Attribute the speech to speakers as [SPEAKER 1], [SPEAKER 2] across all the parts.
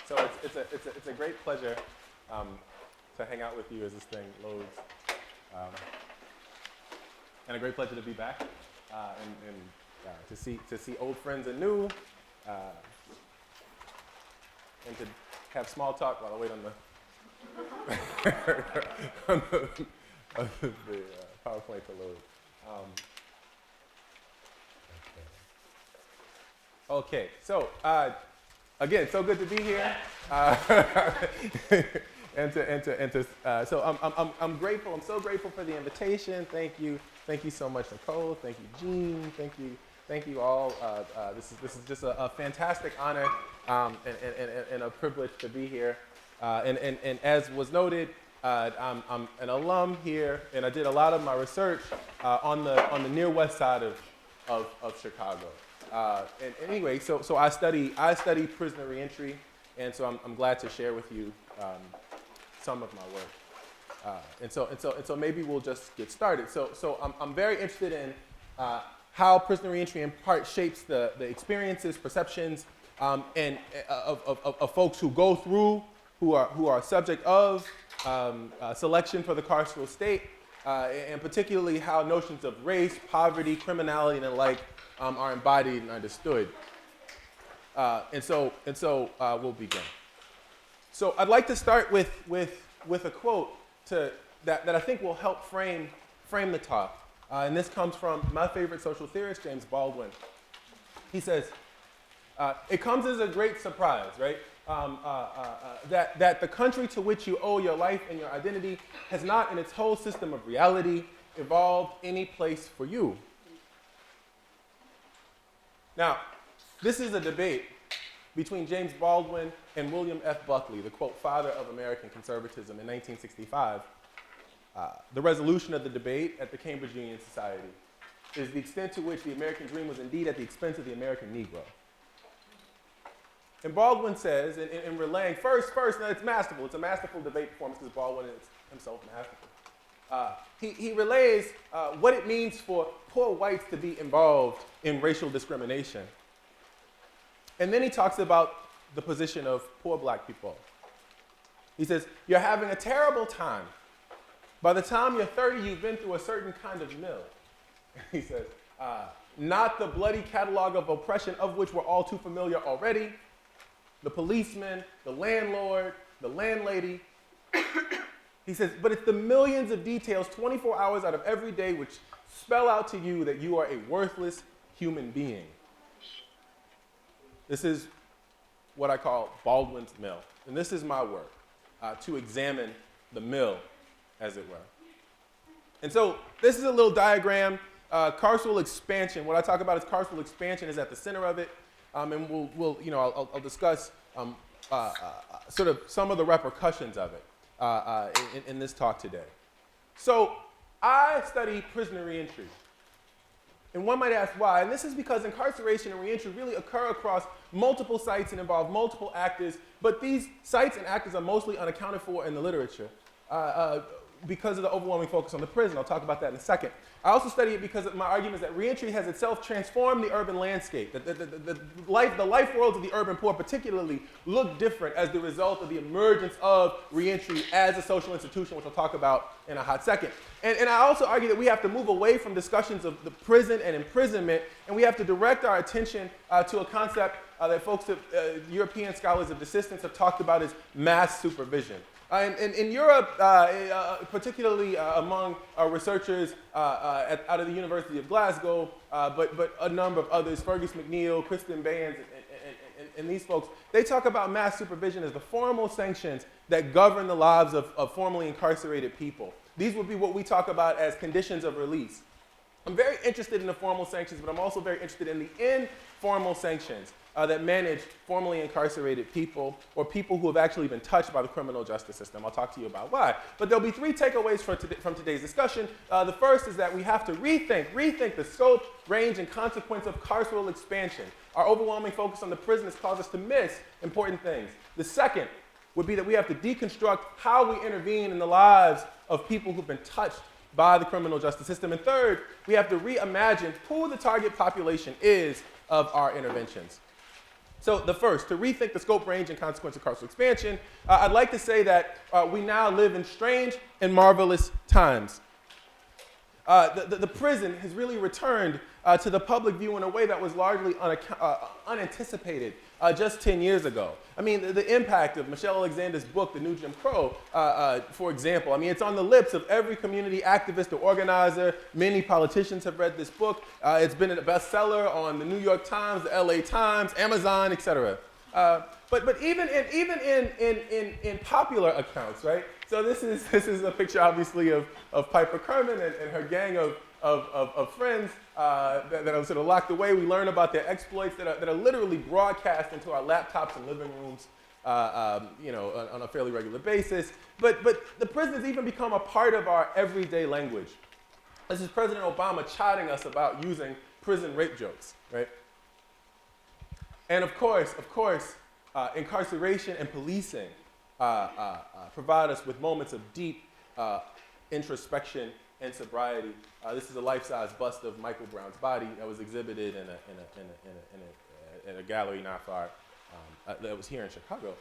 [SPEAKER 1] So it's a great pleasure to hang out with you as this thing loads, and a great pleasure to be back and to see old friends and new, and to have small talk while I wait on the PowerPoint to load. Okay, so again, so good to be here, so I'm grateful. I'm so grateful for the invitation. Thank you so much, Nicole. Thank you, Jean. Thank you all. This is just a fantastic honor and a privilege to be here. And as was noted, I'm an alum here, and I did a lot of my research on the near west side of Chicago. And anyway, so I study prisoner reentry, and so I'm glad to share with you some of my work. And so maybe we'll just get started. So I'm very interested in how prisoner reentry in part shapes the experiences, perceptions, and of folks who go through, who are subject of selection for the carceral state, and particularly how notions of race, poverty, criminality, and the like are embodied and understood. And so we'll begin. So I'd like to start with a quote that I think will help frame the talk. And this comes from my favorite social theorist, James Baldwin. He says, it comes as a great surprise, right? That the country to which you owe your life and your identity has not, in its whole system of reality, evolved any place for you. Now, this is a debate between James Baldwin and William F. Buckley, the, quote, father of American conservatism in 1965. The resolution of the debate at the Cambridge Union Society is the extent to which the American dream was indeed at the expense of the American Negro. And Baldwin says, in relaying, first, now it's masterful. It's a masterful debate performance because Baldwin is himself masterful. He relays what it means for poor whites to be involved in racial discrimination. And then he talks about the position of poor black people. He says, you're having a terrible time. By the time you're 30, you've been through a certain kind of mill. He says, not the bloody catalog of oppression of which we're all too familiar already. The policeman, the landlord, the landlady. He says, but it's the millions of details 24 hours out of every day which spell out to you that you are a worthless human being. This is what I call Baldwin's mill. And this is my work, to examine the mill, as it were. And so this is a little diagram. Carceral expansion, what I talk about is carceral expansion is at the center of it. And I'll discuss sort of some of the repercussions of it in this talk today. So I study prisoner reentry. And one might ask why, and this is because incarceration and reentry really occur across multiple sites and involve multiple actors, but these sites and actors are mostly unaccounted for in the literature because of the overwhelming focus on the prison. I'll talk about that in a second. I also study it because my argument is that reentry has itself transformed the urban landscape. The life worlds of the urban poor particularly look different as the result of the emergence of reentry as a social institution, which I'll talk about in a hot second. And I also argue that we have to move away from discussions of the prison and imprisonment, and we have to direct our attention to a concept that folks, European scholars of desistance, have talked about as mass supervision. And in Europe, particularly among researchers out of the University of Glasgow, but a number of others, Fergus McNeil, Kristen Baynes, and these folks, they talk about mass supervision as the formal sanctions that govern the lives of formerly incarcerated people. These would be what we talk about as conditions of release. I'm very interested in the formal sanctions, but I'm also very interested in the informal sanctions that manage formerly incarcerated people or people who have actually been touched by the criminal justice system. I'll talk to you about why. But there'll be three takeaways from today's discussion. The first is that we have to rethink the scope, range, and consequence of carceral expansion. Our overwhelming focus on the prison has caused us to miss important things. The second would be that we have to deconstruct how we intervene in the lives of people who've been touched by the criminal justice system. And third, we have to reimagine who the target population is of our interventions. So the first, to rethink the scope, range, and consequence of carceral expansion, I'd like to say that we now live in strange and marvelous times. The prison has really returned to the public view in a way that was largely unanticipated just 10 years ago. I mean, the impact of Michelle Alexander's book, The New Jim Crow, for example, I mean, it's on the lips of every community activist or organizer. Many politicians have read this book. It's been a bestseller on the New York Times, the LA Times, Amazon, et cetera. But even in popular accounts, right? So this is a picture, obviously, of Piper Kerman and her gang of friends that are sort of locked away. We learn about their exploits that are literally broadcast into our laptops and living rooms, on a fairly regular basis. But the prison has even become a part of our everyday language. This is President Obama chiding us about using prison rape jokes, right? And of course, incarceration and policing provide us with moments of deep introspection and sobriety. This is a life-size bust of Michael Brown's body that was exhibited in a gallery not far that was here in Chicago.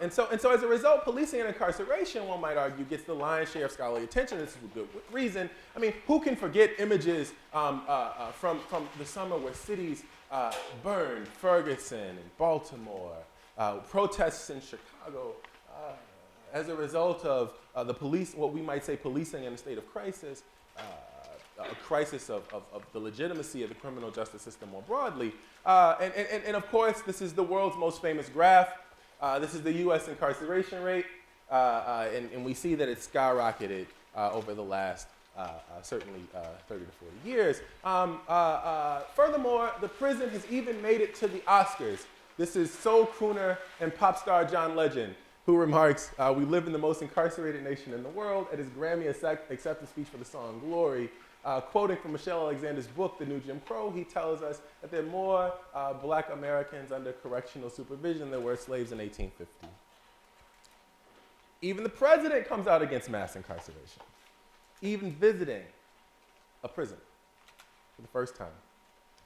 [SPEAKER 1] And so as a result, policing and incarceration, one might argue, gets the lion's share of scholarly attention. This is with good reason. I mean, who can forget images from the summer where cities burned, Ferguson and Baltimore, protests in Chicago, as a result of the police, what we might say policing in a state of crisis, a crisis of the legitimacy of the criminal justice system more broadly. And of course, this is the world's most famous graph. This is the US incarceration rate, and we see that it's skyrocketed over the last certainly 30 to 40 years. Furthermore, the prison has even made it to the Oscars. This is soul crooner and pop star John Legend, who remarks, "We live in the most incarcerated nation in the world." At his Grammy acceptance speech for the song Glory, quoting from Michelle Alexander's book, The New Jim Crow, he tells us that there are more black Americans under correctional supervision than were slaves in 1850. Even the president comes out against mass incarceration, even visiting a prison for the first time.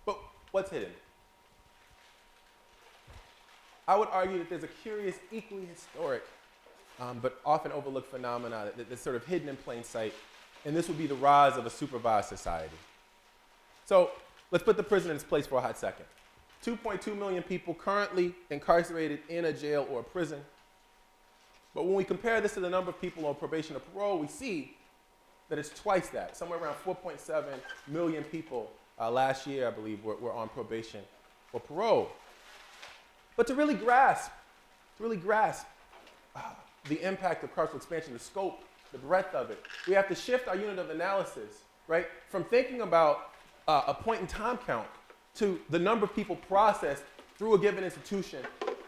[SPEAKER 1] But what's hidden? I would argue that there's a curious, equally historic, but often overlooked phenomena that's sort of hidden in plain sight, and this would be the rise of a supervised society. So let's put the prison in its place for a hot second. 2.2 million people currently incarcerated in a jail or a prison. But when we compare this to the number of people on probation or parole, we see that it's twice that. Somewhere around 4.7 million people last year, I believe, were on probation or parole. But to really grasp the impact of carceral expansion, the scope, the breadth of it, we have to shift our unit of analysis, right, from thinking about a point in time count to the number of people processed through a given institution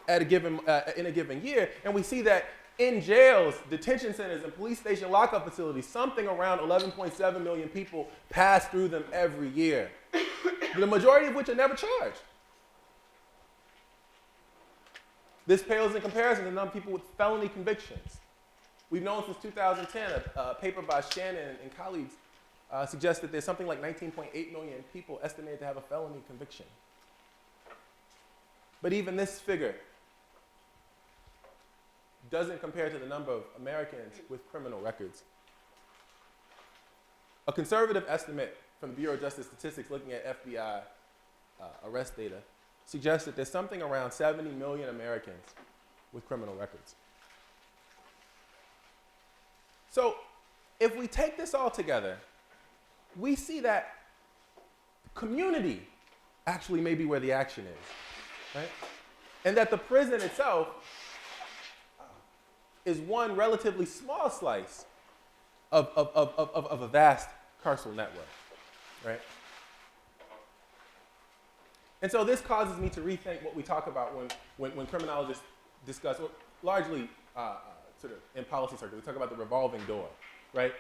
[SPEAKER 1] in a given year. And we see that in jails, detention centers, and police station lockup facilities, something around 11.7 million people pass through them every year, the majority of which are never charged. This pales in comparison to the number of people with felony convictions. We've known since 2010, a paper by Shannon and colleagues suggests that there's something like 19.8 million people estimated to have a felony conviction. But even this figure doesn't compare to the number of Americans with criminal records. A conservative estimate from the Bureau of Justice Statistics looking at FBI arrest data suggests that there's something around 70 million Americans with criminal records. So if we take this all together, we see that community actually may be where the action is, right? And that the prison itself is one relatively small slice of a vast carceral network, right? And so this causes me to rethink what we talk about when criminologists discuss, or largely sort of in policy circles, we talk about the revolving door, right?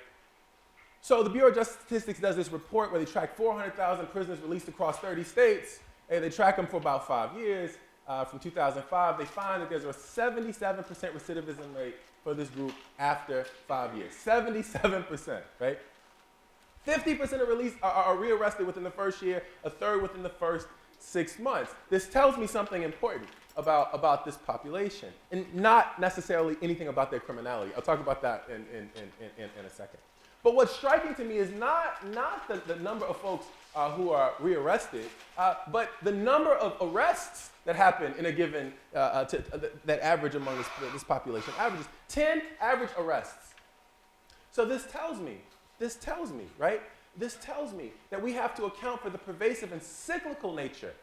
[SPEAKER 1] So the Bureau of Justice Statistics does this report where they track 400,000 prisoners released across 30 states, and they track them for about 5 years. From 2005, they find that there's a 77% recidivism rate for this group after 5 years. 77%, right? 50% of release are rearrested within the first year, a third within the first 6 months. This tells me something important about this population, and not necessarily anything about their criminality. I'll talk about that in a second. But what's striking to me is not the number of folks who are rearrested, but the number of arrests that happen in a given, that average among this population averages 10 average arrests. So this tells me, right? This tells me that we have to account for the pervasive and cyclical nature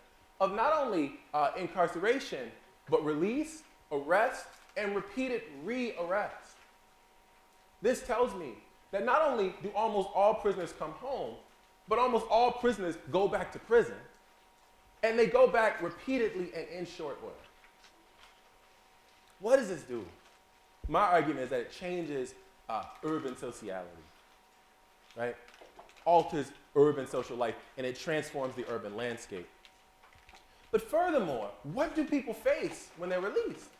[SPEAKER 1] of not only incarceration, but release, arrest, and repeated re-arrest. This tells me that not only do almost all prisoners come home, but almost all prisoners go back to prison, and they go back repeatedly and in short order. What does this do? My argument is that it changes urban sociality, right? Alters urban social life, and it transforms the urban landscape. But furthermore, what do people face when they're released?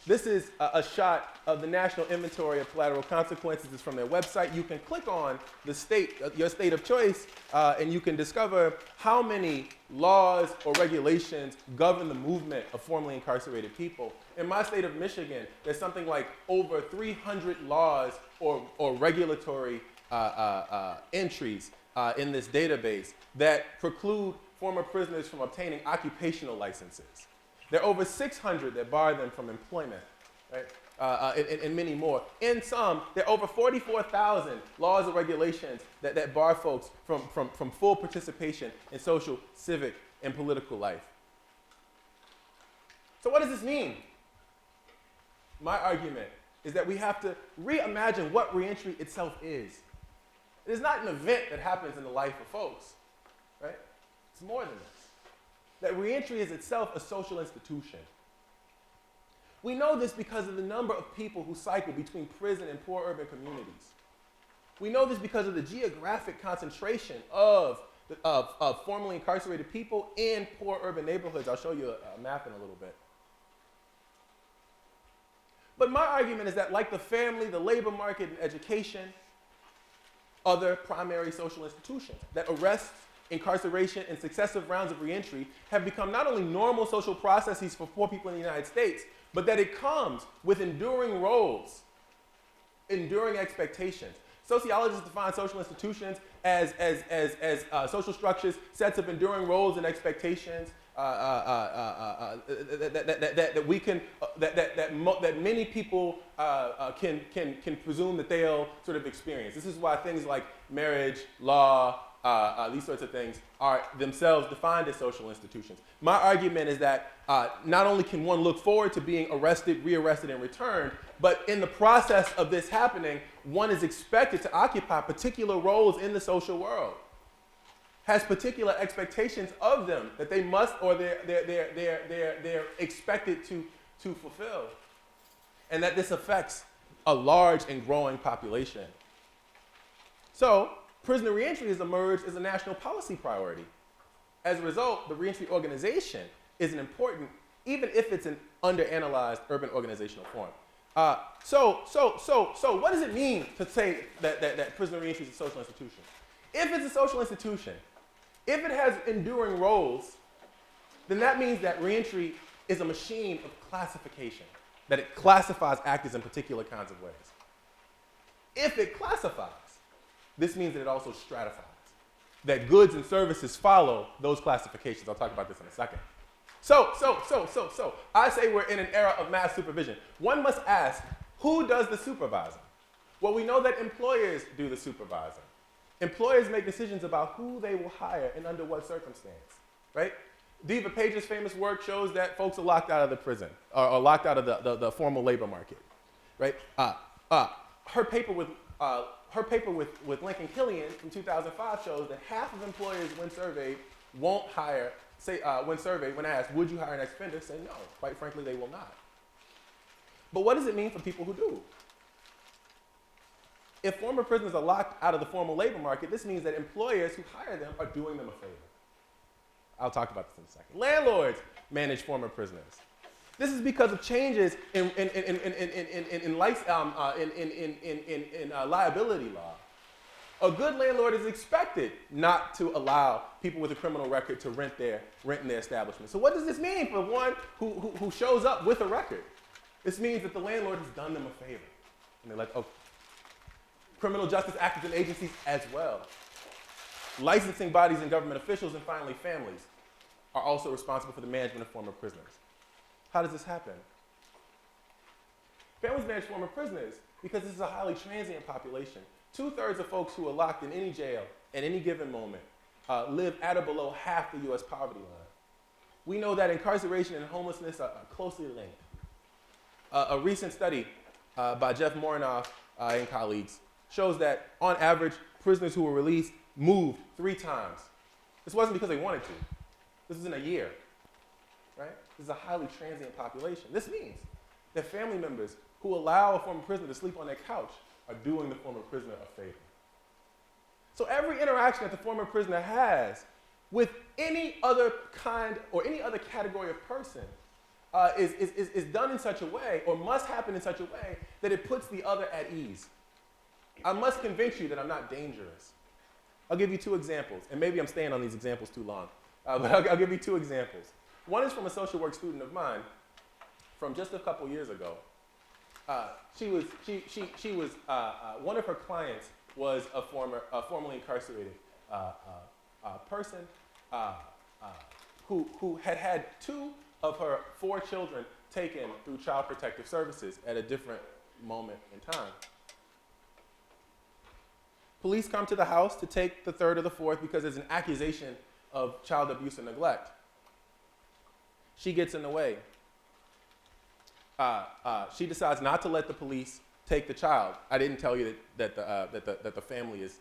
[SPEAKER 1] This is a shot of the National Inventory of Collateral Consequences. It's from their website. You can click on the state, your state of choice, and you can discover how many laws or regulations govern the movement of formerly incarcerated people. In my state of Michigan, there's something like over 300 laws or regulatory entries in this database that preclude former prisoners from obtaining occupational licenses. There are over 600 that bar them from employment, right? And many more. In sum, there are over 44,000 laws and regulations that bar folks from full participation in social, civic, and political life. So what does this mean? My argument is that we have to reimagine what reentry itself is. It is not an event that happens in the life of folks, right? It's more than this. That reentry is itself a social institution. We know this because of the number of people who cycle between prison and poor urban communities. We know this because of the geographic concentration of formerly incarcerated people in poor urban neighborhoods. I'll show you a map in a little bit. But my argument is that, like the family, the labor market, and education, other primary social institutions, that arrests, incarceration, and successive rounds of reentry have become not only normal social processes for poor people in the United States, but that it comes with enduring roles, enduring expectations. Sociologists define social institutions as social structures, sets of enduring roles and expectations that many people can presume that they'll sort of experience. This is why things like marriage, law, these sorts of things are themselves defined as social institutions. My argument is that not only can one look forward to being arrested, rearrested, and returned, but in the process of this happening, one is expected to occupy particular roles in the social world, has particular expectations of them that they must or they're expected to fulfill, and that this affects a large and growing population. So, prisoner reentry has emerged as a national policy priority. As a result, the reentry organization is an important, even if it's an underanalyzed urban organizational form. So what does it mean to say that prisoner reentry is a social institution? If it's a social institution, if it has enduring roles, then that means that reentry is a machine of classification, that it classifies actors in particular kinds of ways. If it classifies, this means that it also stratifies, that goods and services follow those classifications. I'll talk about this in a second. So, I say we're in an era of mass supervision. One must ask, who does the supervising? Well, we know that employers do the supervising. Employers make decisions about who they will hire and under what circumstance, right? Diva Page's famous work shows that folks are locked out of the prison, or locked out of the formal labor market, right? Her paper with Lincoln Killian from 2005 shows that half of employers, when surveyed, won't hire, when asked, would you hire an ex-offender, say no. Quite frankly, they will not. But what does it mean for people who do? If former prisoners are locked out of the formal labor market, this means that employers who hire them are doing them a favor. I'll talk about this in a second. Landlords manage former prisoners. This is because of changes in liability law. A good landlord is expected not to allow people with a criminal record to rent in their establishment. So what does this mean for one who shows up with a record? This means that the landlord has done them a favor. And they're like, oh, criminal justice actors and agencies as well. Licensing bodies and government officials, and finally families, are also responsible for the management of former prisoners. How does this happen? Families manage former prisoners because this is a highly transient population. 2/3 of folks who are locked in any jail at any given moment live at or below half the U.S. poverty line. We know that incarceration and homelessness are closely linked. A recent study by Jeff Morinoff and colleagues shows that, on average, prisoners who were released moved 3 times. This wasn't because they wanted to. This was in a year, right? This is a highly transient population. This means that family members who allow a former prisoner to sleep on their couch are doing the former prisoner a favor. So every interaction that the former prisoner has with any other kind or any other category of person is done in such a way, or must happen in such a way, that it puts the other at ease. I must convince you that I'm not dangerous. I'll give you 2 examples, and maybe I'm staying on these examples too long, but I'll give you 2 examples. One is from a social work student of mine from just a couple years ago. One of her clients was a formerly incarcerated person who had 2 of her 4 children taken through Child Protective Services at a different moment in time. Police come to the house to take the 3rd or the 4th because there's an accusation of child abuse and neglect. She gets in the way. She decides not to let the police take the child. I didn't tell you that the family is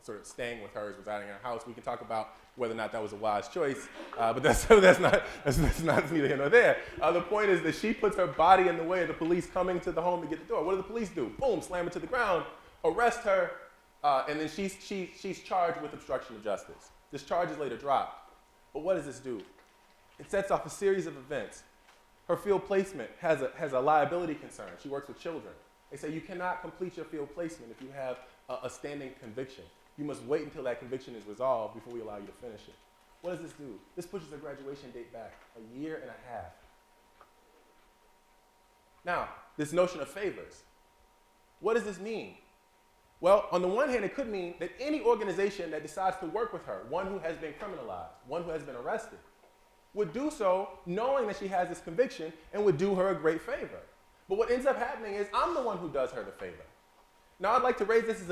[SPEAKER 1] sort of staying with her, is residing in her house. We can talk about whether or not that was a wise choice, but that's neither here nor there. The point is that she puts her body in the way of the police coming to the home to get the door. What do the police do? Boom, slam her to the ground, arrest her, and then she's charged with obstruction of justice. This charge is later dropped. But what does this do? It sets off a series of events. Her field placement has a liability concern. She works with children. They say you cannot complete your field placement if you have a standing conviction. You must wait until that conviction is resolved before we allow you to finish it. What does this do? This pushes her graduation date back 1.5 years. Now, this notion of favors. What does this mean? Well, on the one hand, it could mean that any organization that decides to work with her, one who has been criminalized, one who has been arrested, would do so knowing that she has this conviction and would do her a great favor. But what ends up happening is I'm the one who does her the favor. Now, I'd like to raise this as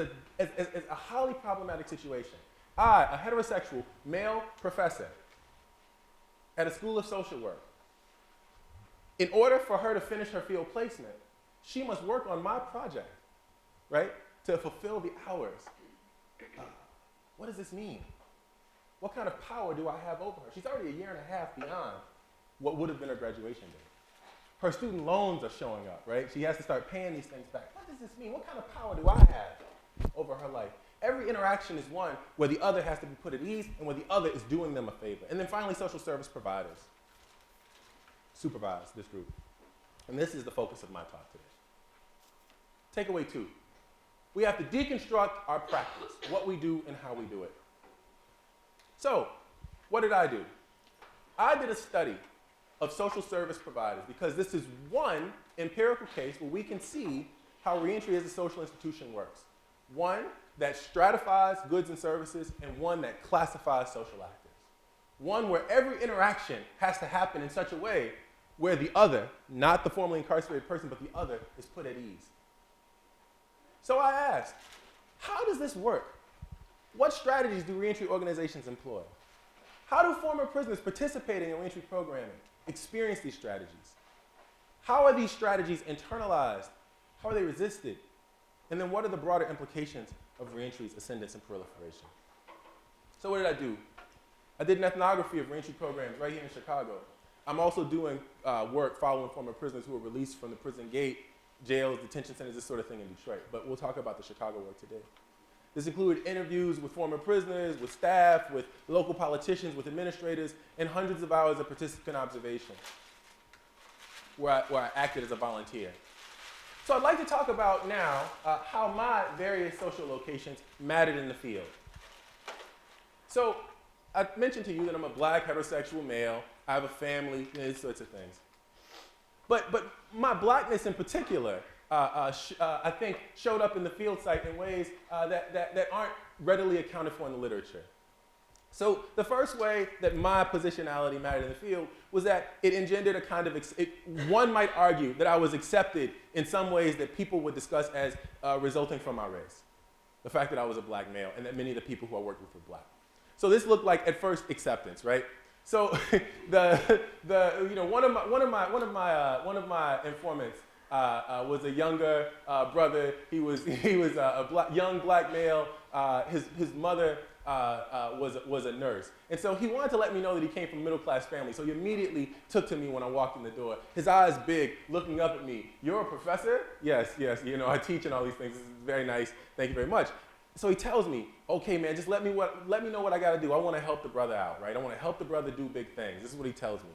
[SPEAKER 1] a highly problematic situation. I, a heterosexual male professor at a school of social work, in order for her to finish her field placement, she must work on my project, right, to fulfill the hours. What does this mean? What kind of power do I have over her? She's already 1.5 years beyond what would have been her graduation date. Her student loans are showing up, right? She has to start paying these things back. What does this mean? What kind of power do I have over her life? Every interaction is one where the other has to be put at ease and where the other is doing them a favor. And then finally, social service providers. Supervised, this group. And this is the focus of my talk today. Takeaway 2. We have to deconstruct our practice, what we do and how we do it. So, what did I do? I did a study of social service providers because this is one empirical case where we can see how reentry as a social institution works. One that stratifies goods and services, and one that classifies social actors. One where every interaction has to happen in such a way where the other, not the formerly incarcerated person, but the other is put at ease. So I asked, how does this work? What strategies do reentry organizations employ? How do former prisoners participating in reentry programming experience these strategies? How are these strategies internalized? How are they resisted? And then what are the broader implications of reentry's ascendance and proliferation? So what did I do? I did an ethnography of reentry programs right here in Chicago. I'm also doing work following former prisoners who were released from the prison gate, jails, detention centers, this sort of thing in Detroit. But we'll talk about the Chicago work today. This included interviews with former prisoners, with staff, with local politicians, with administrators, and hundreds of hours of participant observation where I acted as a volunteer. So I'd like to talk about now how my various social locations mattered in the field. So I mentioned to you that I'm a black heterosexual male. I have a family, these sorts of things. But my blackness in particular, I think, showed up in the field site in ways that aren't readily accounted for in the literature. So the first way that my positionality mattered in the field was that it engendered a kind of, one might argue that I was accepted in some ways that people would discuss as resulting from my race. The fact that I was a black male and that many of the people who I worked with were black. So this looked like, at first, acceptance, right? So one of my informants was a younger brother. He was a young black male. His mother was a nurse. And so he wanted to let me know that he came from a middle-class family. So he immediately took to me when I walked in the door. His eyes big, looking up at me. "You're a professor?" Yes, I teach and all these things. This is very nice. Thank you very much. So he tells me, "Okay, man, just let me know what I got to do. I want to help the brother out, right? I want to help the brother do big things." This is what he tells me.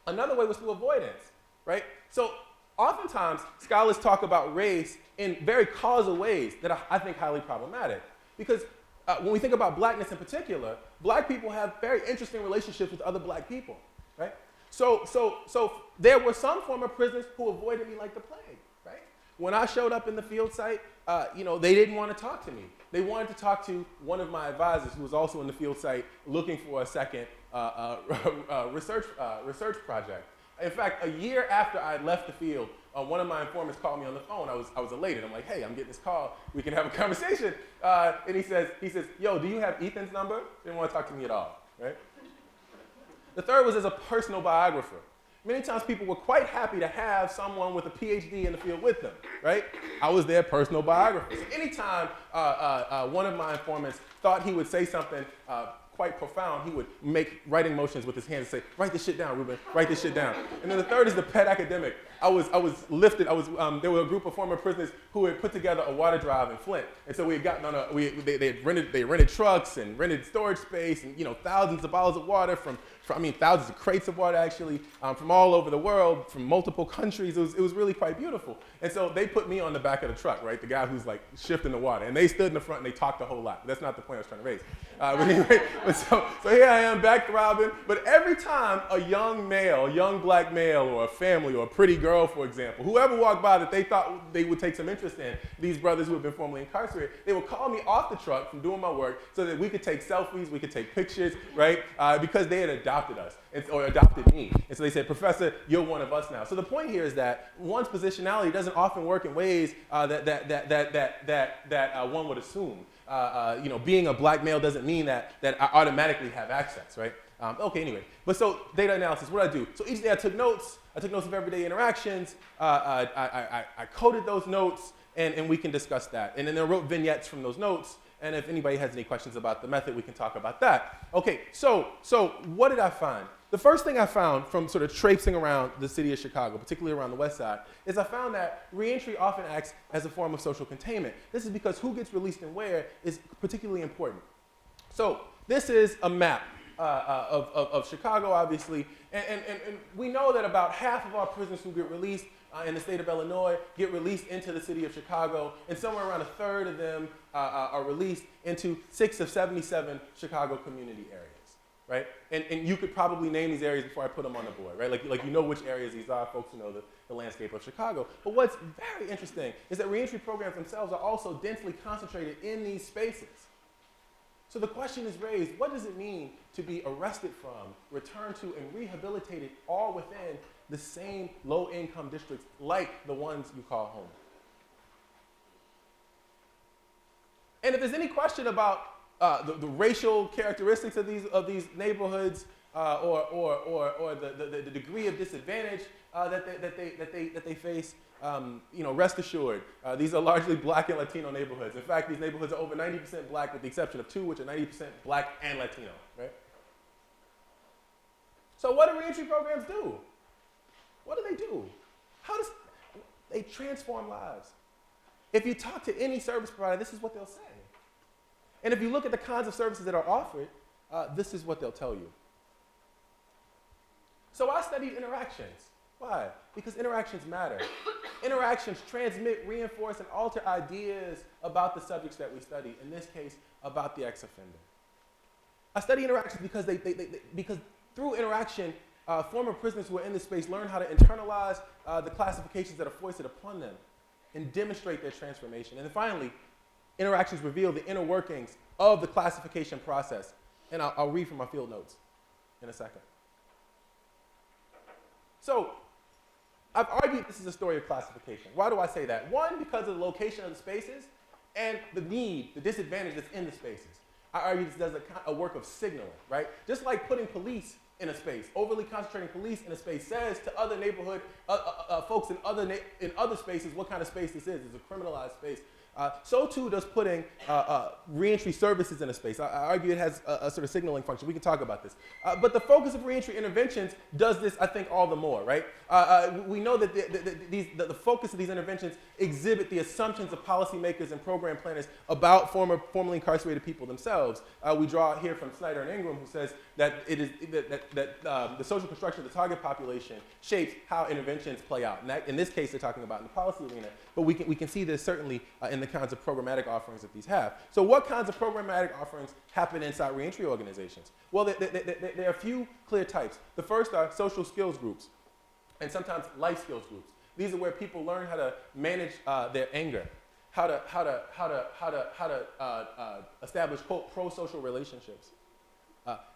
[SPEAKER 1] Another way was through avoidance, right? So oftentimes, scholars talk about race in very causal ways that are, I think, highly problematic. Because when we think about blackness in particular, black people have very interesting relationships with other black people, right? So there were some former prisoners who avoided me like the plague, right? When I showed up in the field site, they didn't want to talk to me. They wanted to talk to one of my advisors who was also in the field site looking for a second research project. In fact, a year after I had left the field, one of my informants called me on the phone. I was elated. I'm like, "Hey, I'm getting this call. We can have a conversation." And he says, "Yo, do you have Ethan's number?" Didn't want to talk to me at all, right? The third was as a personal biographer. Many times people were quite happy to have someone with a Ph.D. in the field with them, right? I was their personal biographer. So anytime one of my informants thought he would say something quite profound, he would make writing motions with his hands and say, "Write this shit down, Reuben, write this shit down." And then the third is the pet academic. I was lifted, there were a group of former prisoners who had put together a water drive in Flint. And so we had gotten on they rented trucks and rented storage space and, thousands of bottles of water thousands of crates of water actually, from all over the world, from multiple countries. It was really quite beautiful. And so they put me on the back of the truck, right? The guy who's like shifting the water. And they stood in the front and they talked a whole lot. But that's not the point I was trying to raise. But anyway, so here I am back throbbing. But every time a young black male or a family or a pretty girl, for example, whoever walked by that they thought they would take some interest in, these brothers who have been formerly incarcerated, they would call me off the truck from doing my work so that we could take selfies, we could take pictures, right? Because they had adopted us or adopted me. And so they said, "Professor, you're one of us now." So the point here is that one's positionality doesn't often work in ways that one would assume. Being a black male doesn't mean that I automatically have access, right? Anyway. But so data analysis, what do I do? So each day I took notes. I took notes of everyday interactions. I coded those notes, and we can discuss that. And then I wrote vignettes from those notes. And if anybody has any questions about the method, we can talk about that. Okay, so what did I find? The first thing I found from sort of traipsing around the city of Chicago, particularly around the west side, is I found that reentry often acts as a form of social containment. This is because who gets released and where is particularly important. So this is a map of Chicago, obviously, and we know that about half of our prisoners who get released in the state of Illinois get released into the city of Chicago, and somewhere around a third of them are released into 6 of 77 Chicago community areas, right? And you could probably name these areas before I put them on the board, right? Like you know which areas these are, folks who know the landscape of Chicago. But what's very interesting is that reentry programs themselves are also densely concentrated in these spaces. So the question is raised, what does it mean to be arrested from, returned to, and rehabilitated all within the same low-income districts like the ones you call home? And if there's any question about the racial characteristics of these neighborhoods or the degree of disadvantage that they face, rest assured, these are largely black and Latino neighborhoods. In fact, these neighborhoods are over 90% black with the exception of 2, which are 90% black and Latino, right? So what do reentry programs do? What do they do? They transform lives. If you talk to any service provider, this is what they'll say. And if you look at the kinds of services that are offered, this is what they'll tell you. So I studied interactions. Why? Because interactions matter. interactions transmit, reinforce, and alter ideas about the subjects that we study, in this case, about the ex-offender. I study interactions because through interaction, former prisoners who are in this space learn how to internalize the classifications that are foisted upon them and demonstrate their transformation. And then finally, interactions reveal the inner workings of the classification process. And I'll read from my field notes in a second. So, I've argued this is a story of classification. Why do I say that? One, because of the location of the spaces and the need, the disadvantage that's in the spaces. I argue this does a work of signaling, right? Just like putting police in a space, overly concentrating police in a space says to other neighborhood folks in other spaces what kind of space this is. It's a criminalized space. So too does putting reentry services in a space. I argue it has a sort of signaling function. We can talk about this. But the focus of reentry interventions does this, I think, all the more, right? We know that the focus of these interventions exhibit the assumptions of policymakers and program planners about formerly incarcerated people themselves. We draw here from Snyder and Ingram, who says that it is the social construction of the target population shapes how interventions play out. And that, in this case, they're talking about in the policy arena. But we can see this certainly in the kinds of programmatic offerings that these have. So what kinds of programmatic offerings happen inside reentry organizations? Well, there are a few clear types. The first are social skills groups, and sometimes life skills groups. These are where people learn how to manage their anger, how to establish, quote, pro-social relationships,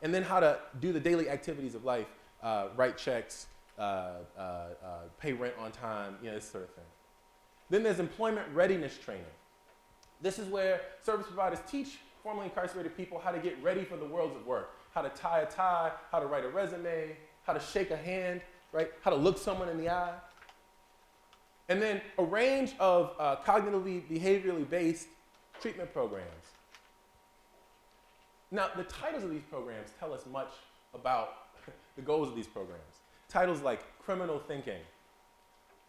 [SPEAKER 1] and then how to do the daily activities of life, write checks, pay rent on time, this sort of thing. Then there's employment readiness training. This is where service providers teach formerly incarcerated people how to get ready for the worlds of work, how to tie a tie, how to write a resume, how to shake a hand, right? How to look someone in the eye. And then a range of cognitively, behaviorally based treatment programs. Now, the titles of these programs tell us much about the goals of these programs. Titles like criminal thinking,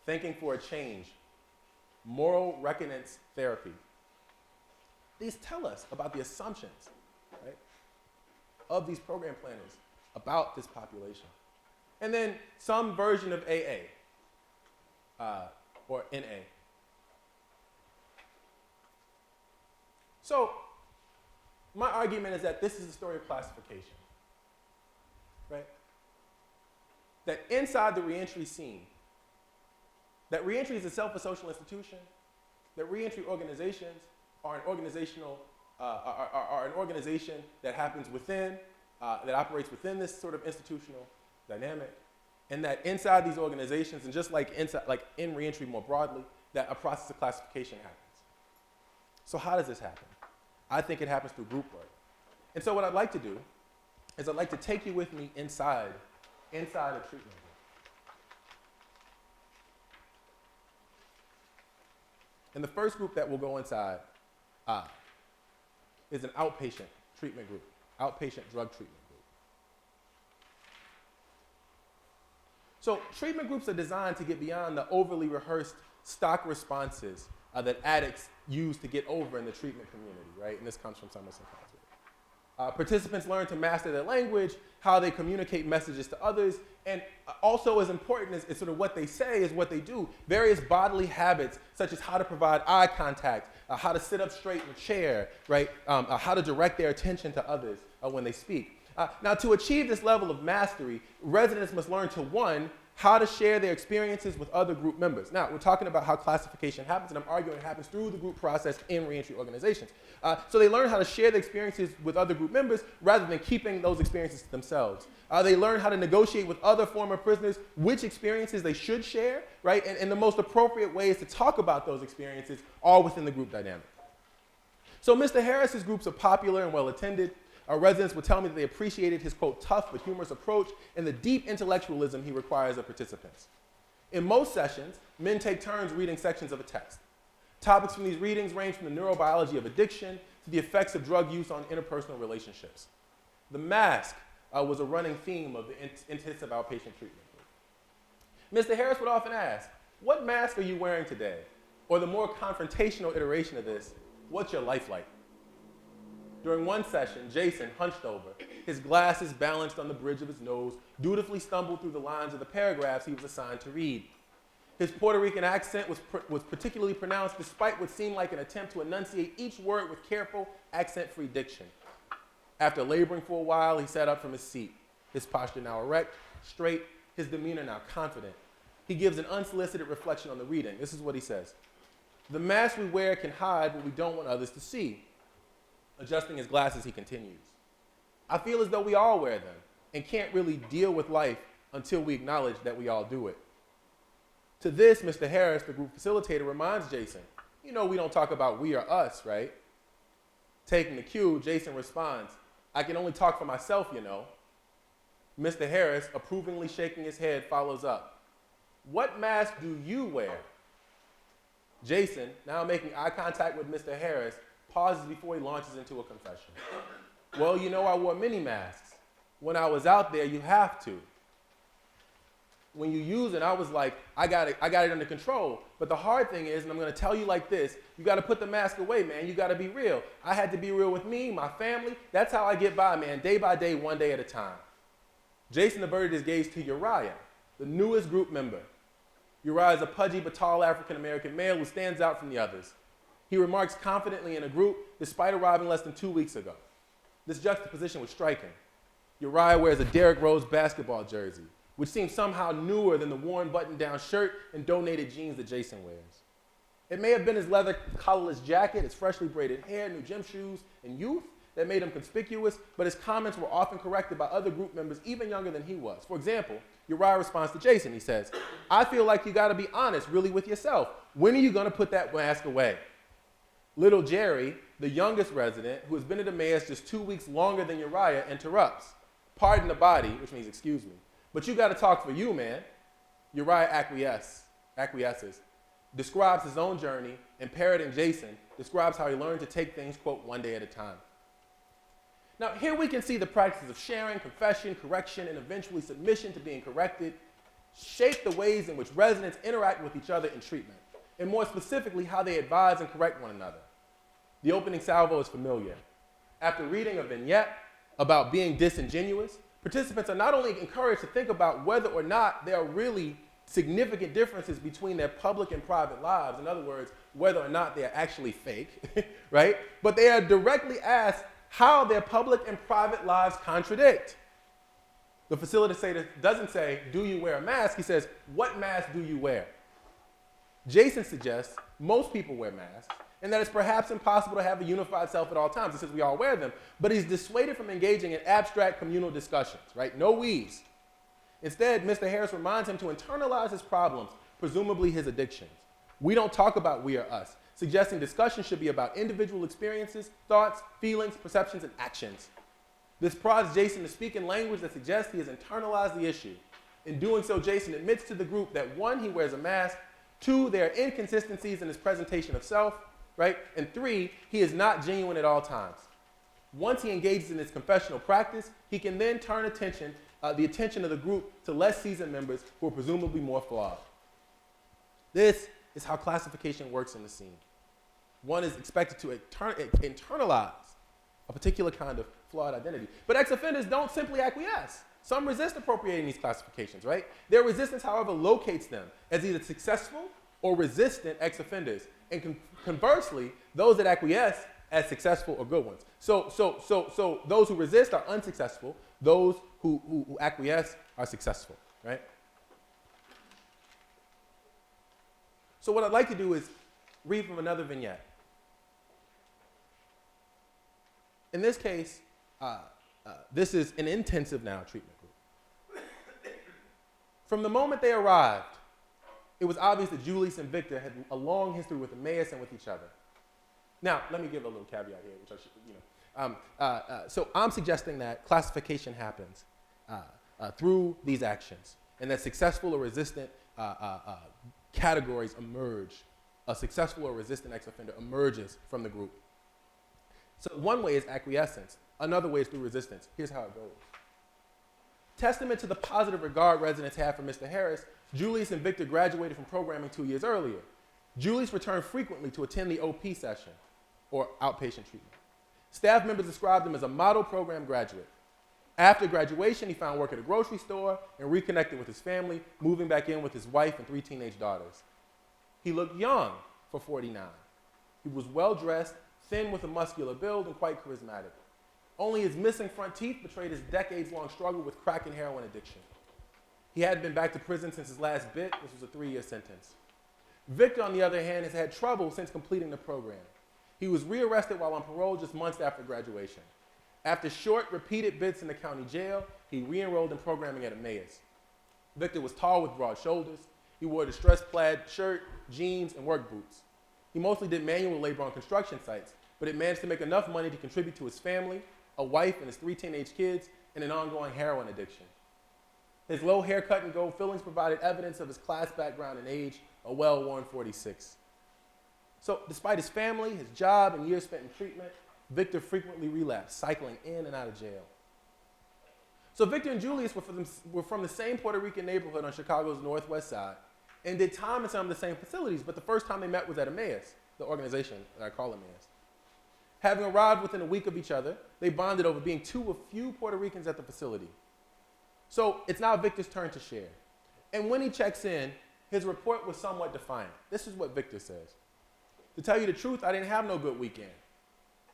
[SPEAKER 1] thinking for a change, moral reckonance therapy. These tell us about the assumptions, right, of these program planners about this population. And then some version of AA or NA. So my argument is that this is a story of classification, right? That inside the reentry scene, that reentry is itself a social institution, that reentry organizations are an organization that happens within, that operates within this sort of institutional dynamic, and that inside these organizations, and just like in reentry more broadly, that a process of classification happens. So how does this happen? I think it happens through group work. And so what I'd like to do is I'd like to take you with me inside a treatment room. And the first group that will go inside is an outpatient treatment group, outpatient drug treatment group. So treatment groups are designed to get beyond the overly rehearsed stock responses that addicts use to get over in the treatment community, right? And this comes from some of psychiatry. Participants learn to master their language, how they communicate messages to others, and also as important as sort of what they say is what they do. Various bodily habits, such as how to provide eye contact, how to sit up straight in a chair, right? How to direct their attention to others when they speak. Now, to achieve this level of mastery, residents must learn to, one, how to share their experiences with other group members. Now, we're talking about how classification happens, and I'm arguing it happens through the group process in reentry organizations. So they learn how to share their experiences with other group members rather than keeping those experiences to themselves. They learn how to negotiate with other former prisoners which experiences they should share, right? And the most appropriate ways to talk about those experiences all within the group dynamic. So Mr. Harris's groups are popular and well-attended. Our residents would tell me that they appreciated his, quote, tough but humorous approach and the deep intellectualism he requires of participants. In most sessions, men take turns reading sections of a text. Topics from these readings range from the neurobiology of addiction to the effects of drug use on interpersonal relationships. The mask was a running theme of the intensive outpatient treatment group. Mr. Harris would often ask, what mask are you wearing today? Or the more confrontational iteration of this, what's your life like? During one session, Jason, hunched over, his glasses balanced on the bridge of his nose, dutifully stumbled through the lines of the paragraphs he was assigned to read. His Puerto Rican accent was particularly pronounced despite what seemed like an attempt to enunciate each word with careful, accent-free diction. After laboring for a while, he sat up from his seat, his posture now erect, straight, his demeanor now confident. He gives an unsolicited reflection on the reading. This is what he says. The mask we wear can hide what we don't want others to see. Adjusting his glasses, he continues. I feel as though we all wear them and can't really deal with life until we acknowledge that we all do it. To this, Mr. Harris, the group facilitator, reminds Jason, you know we don't talk about we or us, right? Taking the cue, Jason responds, I can only talk for myself, you know. Mr. Harris, approvingly shaking his head, follows up. What mask do you wear? Jason, now making eye contact with Mr. Harris, pauses before he launches into a confession. Well, you know I wore many masks. When I was out there, you have to. When you use it, I was like, I got it under control. But the hard thing is, and I'm gonna tell you like this, you gotta put the mask away, man. You gotta be real. I had to be real with me, my family. That's how I get by, man, day by day, one day at a time. Jason averted his gaze to Uriah, the newest group member. Uriah is a pudgy but tall African-American male who stands out from the others. He remarks confidently in a group despite arriving less than 2 weeks ago. This juxtaposition was striking. Uriah wears a Derrick Rose basketball jersey, which seems somehow newer than the worn button-down shirt and donated jeans that Jason wears. It may have been his leather collarless jacket, his freshly braided hair, new gym shoes, and youth that made him conspicuous, but his comments were often corrected by other group members even younger than he was. For example, Uriah responds to Jason. He says, I feel like you gotta be honest really with yourself. When are you gonna put that mask away? Little Jerry, the youngest resident, who has been at the mayor's just 2 weeks longer than Uriah, interrupts. Pardon the body, which means excuse me, but you gotta talk for you, man. Uriah acquiesces, describes his own journey, and parroting Jason, describes how he learned to take things, quote, one day at a time. Now, here we can see the practices of sharing, confession, correction, and eventually submission to being corrected shape the ways in which residents interact with each other in treatment, and more specifically, how they advise and correct one another. The opening salvo is familiar. After reading a vignette about being disingenuous, participants are not only encouraged to think about whether or not there are really significant differences between their public and private lives, in other words, whether or not they are actually fake, right? But they are directly asked how their public and private lives contradict. The facilitator doesn't say, do you wear a mask? He says, what mask do you wear? Jason suggests most people wear masks, and that it's perhaps impossible to have a unified self at all times. He says we all wear them, but he's dissuaded from engaging in abstract communal discussions, right? No we's. Instead, Mr. Harris reminds him to internalize his problems, presumably his addictions. We don't talk about we or us, suggesting discussion should be about individual experiences, thoughts, feelings, perceptions, and actions. This prods Jason to speak in language that suggests he has internalized the issue. In doing so, Jason admits to the group that 1, he wears a mask, 2, there are inconsistencies in his presentation of self, right? And 3, he is not genuine at all times. Once he engages in his confessional practice, he can then turn the attention of the group to less seasoned members who are presumably more flawed. This is how classification works in the scene. One is expected to internalize a particular kind of flawed identity. But ex-offenders don't simply acquiesce. Some resist appropriating these classifications, right? Their resistance, however, locates them as either successful or resistant ex-offenders. And conversely, those that acquiesce as successful or good ones. So those who resist are unsuccessful. Those who acquiesce are successful, right? So what I'd like to do is read from another vignette. In this case, this is an intensive now treatment group. From the moment they arrived, it was obvious that Julius and Victor had a long history with Emmaus and with each other. Now, let me give a little caveat here, which I should, so I'm suggesting that classification happens through these actions, and that successful or resistant categories emerge. A successful or resistant ex-offender emerges from the group. So one way is acquiescence. Another way is through resistance. Here's how it goes. Testament to the positive regard residents have for Mr. Harris, Julius and Victor graduated from programming 2 years earlier. Julius returned frequently to attend the OP session, or outpatient treatment. Staff members described him as a model program graduate. After graduation, he found work at a grocery store and reconnected with his family, moving back in with his wife and 3 teenage daughters. He looked young for 49. He was well-dressed, thin with a muscular build, and quite charismatic. Only his missing front teeth betrayed his decades-long struggle with crack and heroin addiction. He hadn't been back to prison since his last bit, which was a 3-year sentence. Victor, on the other hand, has had trouble since completing the program. He was rearrested while on parole just months after graduation. After short, repeated bits in the county jail, he re-enrolled in programming at Emmaus. Victor was tall with broad shoulders. He wore a distress-plaid shirt, jeans, and work boots. He mostly did manual labor on construction sites, but had managed to make enough money to contribute to his family, a wife and his 3 teenage kids, and an ongoing heroin addiction. His low haircut and gold fillings provided evidence of his class background and age, a well-worn 46. So despite his family, his job, and years spent in treatment, Victor frequently relapsed, cycling in and out of jail. So Victor and Julius were from the same Puerto Rican neighborhood on Chicago's northwest side and did time in some of the same facilities, but the first time they met was at Emmaus, the organization that I call Emmaus. Having arrived within a week of each other, they bonded over being 2 of few Puerto Ricans at the facility. So it's now Victor's turn to share. And when he checks in, his report was somewhat defiant. This is what Victor says. To tell you the truth, I didn't have no good weekend.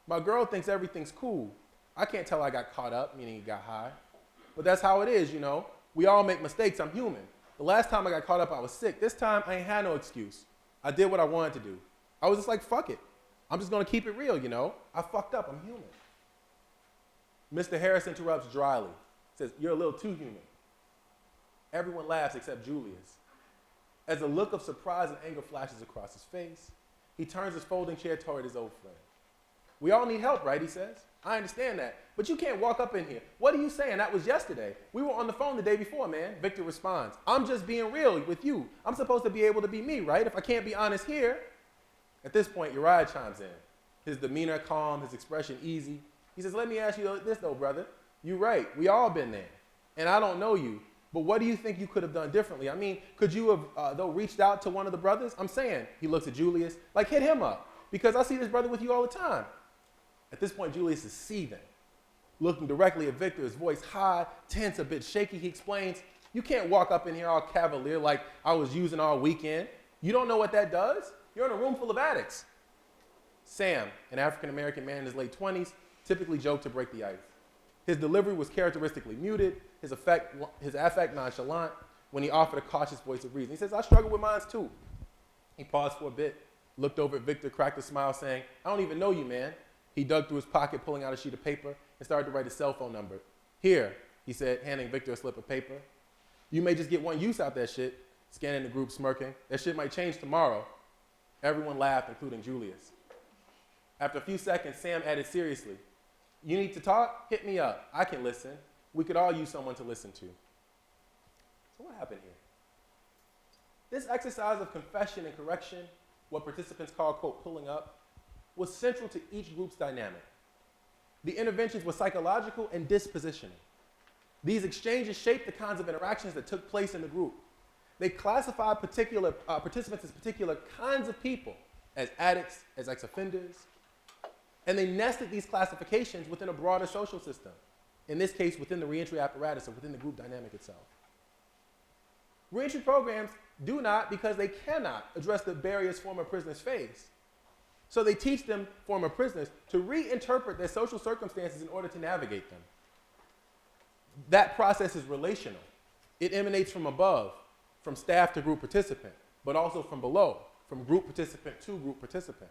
[SPEAKER 1] My girl thinks everything's cool. I can't tell I got caught up, meaning he got high. But that's how it is, you know. We all make mistakes. I'm human. The last time I got caught up, I was sick. This time, I ain't had no excuse. I did what I wanted to do. I was just like, fuck it. I'm just going to keep it real, you know. I fucked up. I'm human. Mr. Harris interrupts dryly. Says, you're a little too human. Everyone laughs except Julius. As a look of surprise and anger flashes across his face, he turns his folding chair toward his old friend. We all need help, right, he says. I understand that, but you can't walk up in here. What are you saying? That was yesterday. We were on the phone the day before, man. Victor responds, I'm just being real with you. I'm supposed to be able to be me, right? If I can't be honest here. At this point, Uriah chimes in. His demeanor calm, his expression easy. He says, let me ask you this though, brother. You're right, we all been there. And I don't know you, but what do you think you could have done differently? I mean, could you have, though, reached out to one of the brothers? I'm saying, he looks at Julius, like hit him up, because I see this brother with you all the time. At this point, Julius is seething. Looking directly at Victor, his voice high, tense, a bit shaky, he explains, you can't walk up in here all cavalier like I was using all weekend. You don't know what that does? You're in a room full of addicts. Sam, an African-American man in his late 20s, typically joked to break the ice. His delivery was characteristically muted, his affect nonchalant, when he offered a cautious voice of reason. He says, I struggle with mine too. He paused for a bit, looked over at Victor, cracked a smile, saying, I don't even know you, man. He dug through his pocket, pulling out a sheet of paper, and started to write his cell phone number. Here, he said, handing Victor a slip of paper. You may just get one use out that shit. Scanning the group, smirking. That shit might change tomorrow. Everyone laughed, including Julius. After a few seconds, Sam added seriously, you need to talk? Hit me up. I can listen. We could all use someone to listen to. So what happened here? This exercise of confession and correction, what participants call, quote, pulling up, was central to each group's dynamic. The interventions were psychological and dispositional. These exchanges shaped the kinds of interactions that took place in the group. They classified particular participants as particular kinds of people, as addicts, as ex-offenders, and they nested these classifications within a broader social system, in this case within the reentry apparatus or within the group dynamic itself. Reentry programs do not, because they cannot, address the barriers former prisoners face. So they teach them, former prisoners, to reinterpret their social circumstances in order to navigate them. That process is relational. It emanates from above, from staff to group participant, but also from below, from group participant to group participant.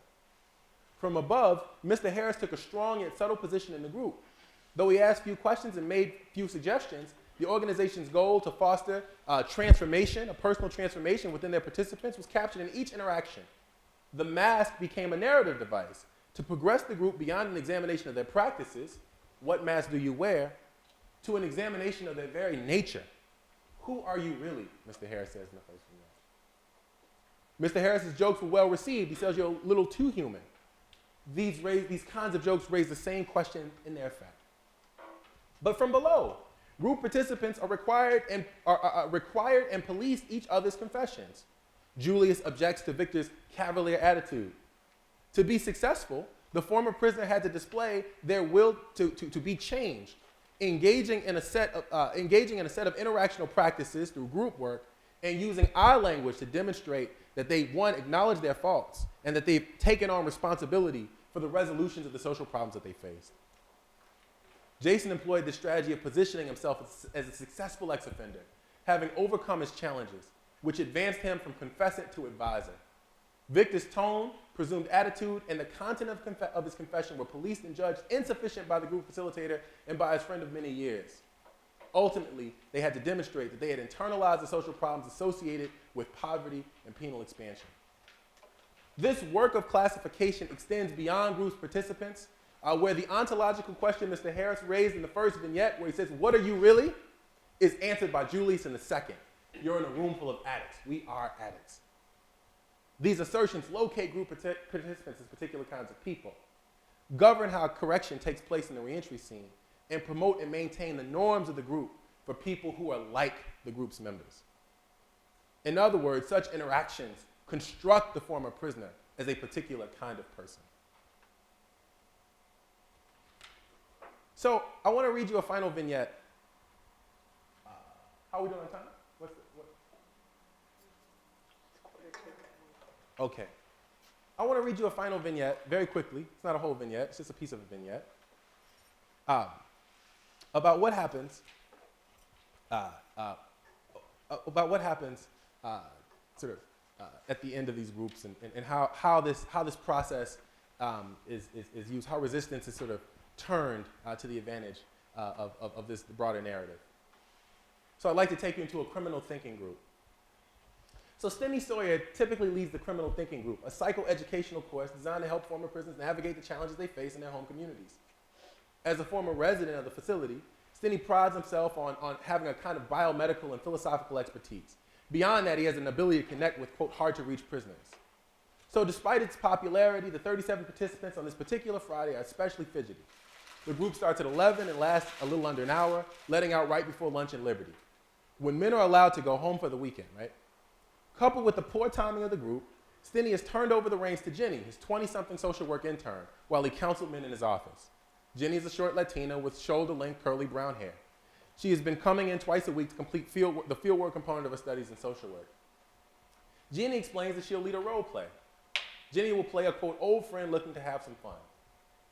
[SPEAKER 1] From above, Mr. Harris took a strong yet subtle position in the group. Though he asked few questions and made few suggestions, the organization's goal to foster transformation, a personal transformation within their participants, was captured in each interaction. The mask became a narrative device to progress the group beyond an examination of their practices, what mask do you wear, to an examination of their very nature. Who are you really, Mr. Harris says in the first few minutes. Mr. Harris's jokes were well received. He says you're a little too human. These kinds of jokes raise the same question in their effect. But from below, group participants are required and police each other's confessions. Julius objects to Victor's cavalier attitude. To be successful, the former prisoner had to display their will to be changed. engaging in a set of interactional practices through group work, and using our language to demonstrate that they, one, acknowledge their faults and that they've taken on responsibility for the resolutions of the social problems that they faced. Jason employed the strategy of positioning himself as a successful ex-offender, having overcome his challenges, which advanced him from confessant to advisor. Victor's tone, presumed attitude, and the content of his confession were policed and judged insufficient by the group facilitator and by his friend of many years. Ultimately, they had to demonstrate that they had internalized the social problems associated with poverty and penal expansion. This work of classification extends beyond groups participants, where the ontological question Mr. Harris raised in the first vignette, where he says, "What are you really?" is answered by Julius in the second. You're in a room full of addicts. We are addicts. These assertions locate group participants as particular kinds of people, govern how correction takes place in the reentry scene, and promote and maintain the norms of the group for people who are like the group's members. In other words, such interactions construct the former prisoner as a particular kind of person. So I want to read you a final vignette. How are we doing on time? Okay. I want to read you a final vignette very quickly. It's not a whole vignette. It's just a piece of a vignette. About what happens at the end of these groups, and how this process is used, how resistance is sort of turned to the advantage of this broader narrative. So I'd like to take you into a criminal thinking group. So Steny Sawyer typically leads the criminal thinking group, a psychoeducational course designed to help former prisoners navigate the challenges they face in their home communities. As a former resident of the facility, Steny prides himself on having a kind of biomedical and philosophical expertise. Beyond that, he has an ability to connect with, quote, hard-to-reach prisoners. So despite its popularity, the 37 participants on this particular Friday are especially fidgety. The group starts at 11 and lasts a little under an hour, letting out right before lunch and Liberty, when men are allowed to go home for the weekend, right? Coupled with the poor timing of the group, Steny has turned over the reins to Jenny, his 20-something social work intern, while he counseled men in his office. Jenny is a short Latina with shoulder-length curly brown hair. She has been coming in twice a week to complete the fieldwork component of her studies in social work. Jenny explains that she'll lead a role play. Jenny will play a, quote, old friend looking to have some fun.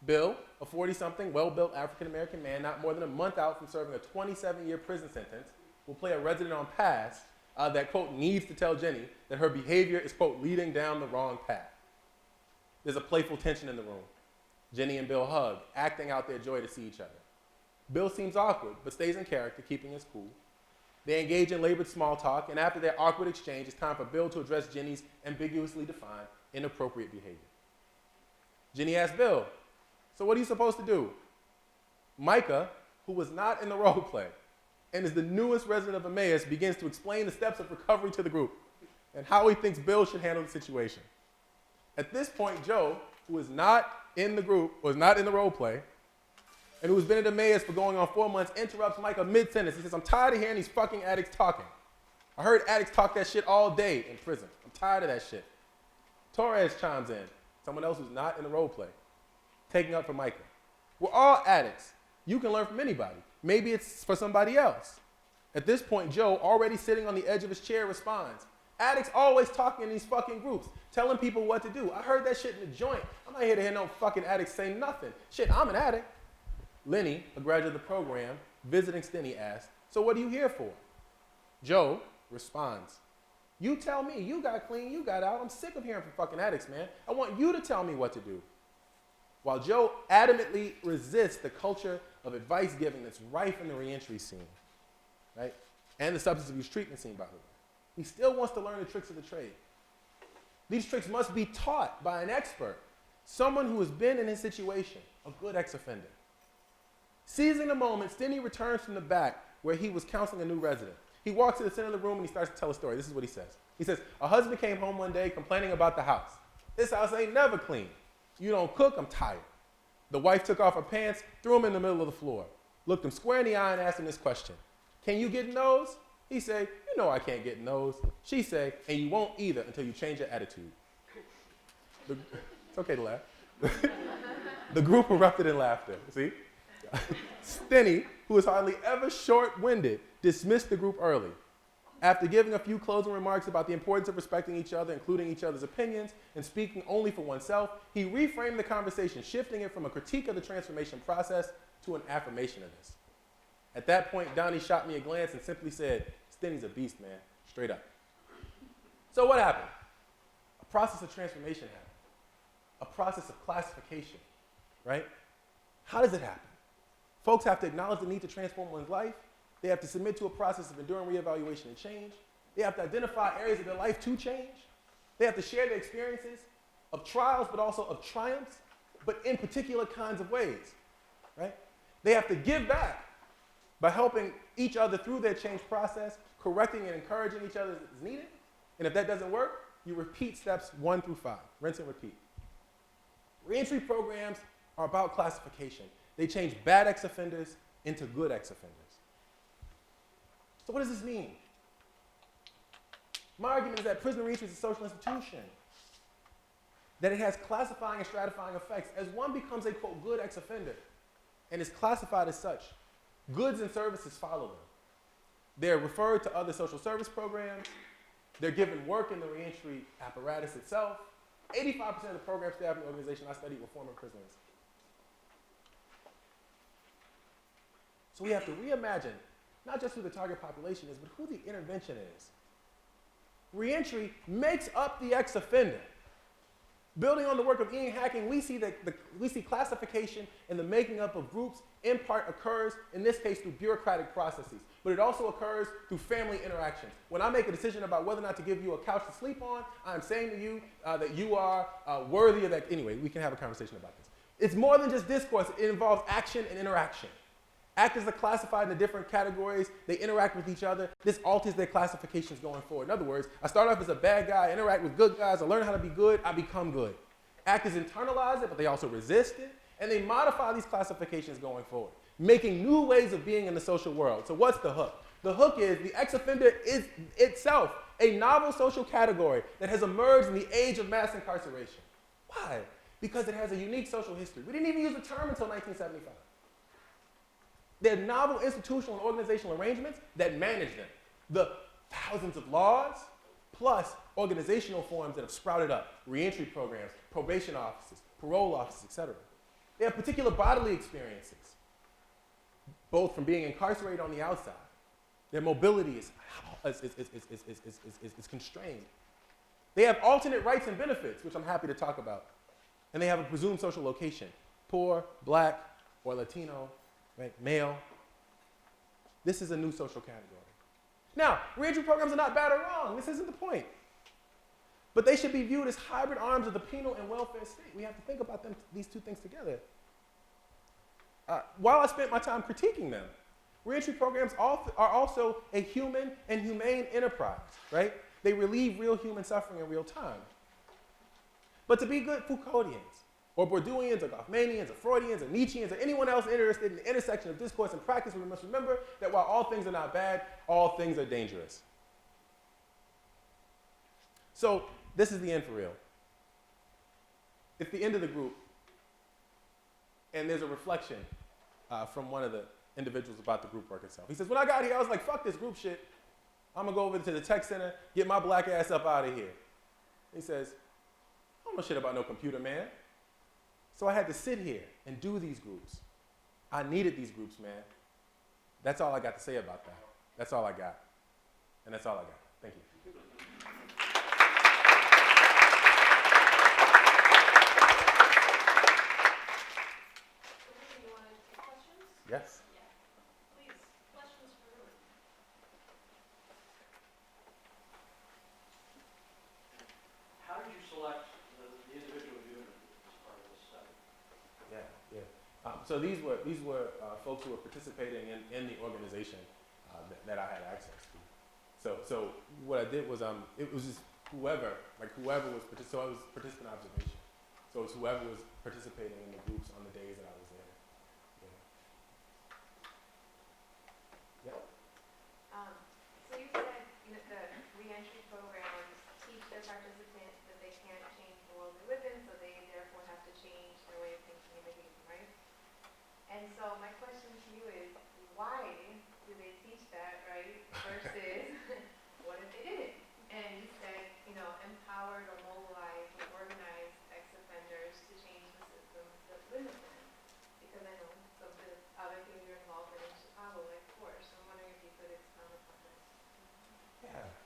[SPEAKER 1] Bill, a 40-something, well-built African-American man not more than a month out from serving a 27-year prison sentence, will play a resident on pass that, quote, needs to tell Jenny that her behavior is, quote, leading down the wrong path. There's a playful tension in the room. Jenny and Bill hug, acting out their joy to see each other. Bill seems awkward, but stays in character, keeping his cool. They engage in labored small talk, and after their awkward exchange, it's time for Bill to address Jenny's ambiguously defined, inappropriate behavior. Jenny asks Bill, "So what are you supposed to do?" Micah, who was not in the role play and is the newest resident of Emmaus, begins to explain the steps of recovery to the group and how he thinks Bill should handle the situation. At this point, Joe, who is not in the group, or is not in the role play, and who's been at Emmaus for going on 4 months, interrupts Micah mid-sentence. He says, "I'm tired of hearing these fucking addicts talking. I heard addicts talk that shit all day in prison. I'm tired of that shit." Torres chimes in, someone else who's not in the role play, taking up for Micah. "We're all addicts. You can learn from anybody. Maybe it's for somebody else." At this point, Joe, already sitting on the edge of his chair, responds, "Addicts always talking in these fucking groups, telling people what to do. I heard that shit in the joint. I'm not here to hear no fucking addicts say nothing. Shit, I'm an addict." Lenny, a graduate of the program, visiting Steny, asks, "So what are you here for?" Joe responds, "You tell me. You got clean, you got out. I'm sick of hearing from fucking addicts, man. I want you to tell me what to do." While Joe adamantly resists the culture of advice giving that's rife in the reentry scene, right? And the substance abuse treatment scene, by the way. He still wants to learn the tricks of the trade. These tricks must be taught by an expert, someone who has been in his situation, a good ex-offender. Seizing the moment, Steny returns from the back where he was counseling a new resident. He walks to the center of the room and he starts to tell a story. This is what he says. He says, "A husband came home one day complaining about the house. This house ain't never clean. You don't cook, I'm tired. The wife took off her pants, threw him in the middle of the floor, looked him square in the eye and asked him this question. Can you get in those? He say, you know I can't get in those. She say, and you won't either until you change your attitude." It's okay to laugh. The group erupted in laughter. See? Denny, who was hardly ever short-winded, dismissed the group early. After giving a few closing remarks about the importance of respecting each other, including each other's opinions, and speaking only for oneself, he reframed the conversation, shifting it from a critique of the transformation process to an affirmation of this. At that point, Donnie shot me a glance and simply said, Denny's a beast, man, straight up. So what happened? A process of transformation happened. A process of classification, right? How does it happen? Folks have to acknowledge the need to transform one's life. They have to submit to a process of enduring reevaluation and change. They have to identify areas of their life to change. They have to share their experiences of trials, but also of triumphs, but in particular kinds of ways, right? They have to give back by helping each other through their change process, correcting and encouraging each other as needed. And if that doesn't work, you repeat steps 1 through 5. Rinse and repeat. Reentry programs are about classification. They change bad ex-offenders into good ex-offenders. So what does this mean? My argument is that prison reentry is a social institution, that it has classifying and stratifying effects. As one becomes a, quote, good ex-offender and is classified as such, goods and services follow them. They're referred to other social service programs. They're given work in the reentry apparatus itself. 85% of the program staff in the organization I studied were former prisoners. So we have to reimagine not just who the target population is, but who the intervention is. Reentry makes up the ex-offender. Building on the work of Ian Hacking, we see classification and the making up of groups in part occurs, in this case, through bureaucratic processes, but it also occurs through family interactions. When I make a decision about whether or not to give you a couch to sleep on, I'm saying to you that you are worthy of that. Anyway, we can have a conversation about this. It's more than just discourse. It involves action and interaction. Actors are classified into different categories. They interact with each other. This alters their classifications going forward. In other words, I start off as a bad guy, I interact with good guys, I learn how to be good, I become good. Actors internalize it, but they also resist it, and they modify these classifications going forward, making new ways of being in the social world. So what's the hook? The hook is the ex-offender is itself a novel social category that has emerged in the age of mass incarceration. Why? Because it has a unique social history. We didn't even use the term until 1975. There are novel institutional and organizational arrangements that manage them. The thousands of laws, plus organizational forms that have sprouted up, reentry programs, probation offices, parole offices, etc. They have particular bodily experiences, both from being incarcerated on the outside. Their mobility is constrained. They have alternate rights and benefits, which I'm happy to talk about. And they have a presumed social location, poor, black, or Latino, right, male. This is a new social category. Now, reentry programs are not bad or wrong. This isn't the point. But they should be viewed as hybrid arms of the penal and welfare state. We have to think about these two things together. While I spent my time critiquing them, reentry programs are also a human and humane enterprise, right? They relieve real human suffering in real time. But to be good Foucauldians, or Bourdieuians, or Goffmanians, or Freudians, or Nietzscheans, or anyone else interested in the intersection of discourse and practice, we must remember that while all things are not bad, all things are dangerous. So this is the end for real. It's the end of the group, and there's a reflection from one of the individuals about the group work itself. He says, when I got here, I was like, fuck this group shit. I'm gonna go over to the tech center, get my black ass up out of here. He says, I don't know shit about no computer, man. So I had to sit here and do these groups. I needed these groups, man. That's all I got to say about that. That's all I got. And that's all I got. Thank you.
[SPEAKER 2] You want to take questions?
[SPEAKER 1] Yes.
[SPEAKER 2] Yeah. Please, questions for Reuben.
[SPEAKER 3] How did you select the individual unit as part of this study?
[SPEAKER 1] Yeah. So these were folks who were participating in the organization that I had access to. So what I did was it was just whoever was so it was participant observation. So it was whoever was participating in the groups on the days that I was there. Yeah.
[SPEAKER 2] So you said the reentry programs teach their participants that they can't change the world they live in, so they therefore have to change their way of thinking and behaving, right? And so my question to you is,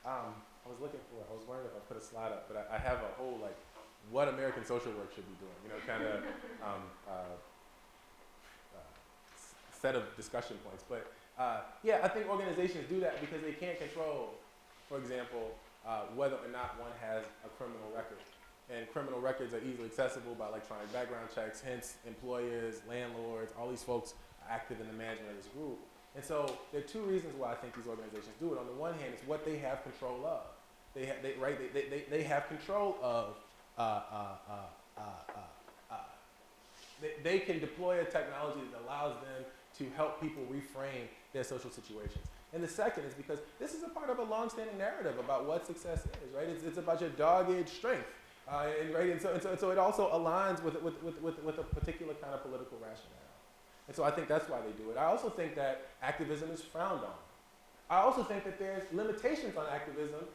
[SPEAKER 1] I was looking for it. I was wondering if I put a slide up, but I have a whole like what American social work should be doing. You know, kind of set of discussion points. But yeah, I think organizations do that because they can't control, for example, whether or not one has a criminal record. And criminal records are easily accessible by electronic background checks, hence employers, landlords, all these folks are active in the management of this group. And so there are two reasons why I think these organizations do it. On the one hand, it's what they have control of. They have control of, they can deploy a technology that allows them to help people reframe their social situations. And the second is because this is a part of a long-standing narrative about what success is, right? It's about your dogged strength. And so it also aligns with a particular kind of political rationale. And so I think that's why they do it. I also think that activism is frowned on. I also think that there's limitations on activism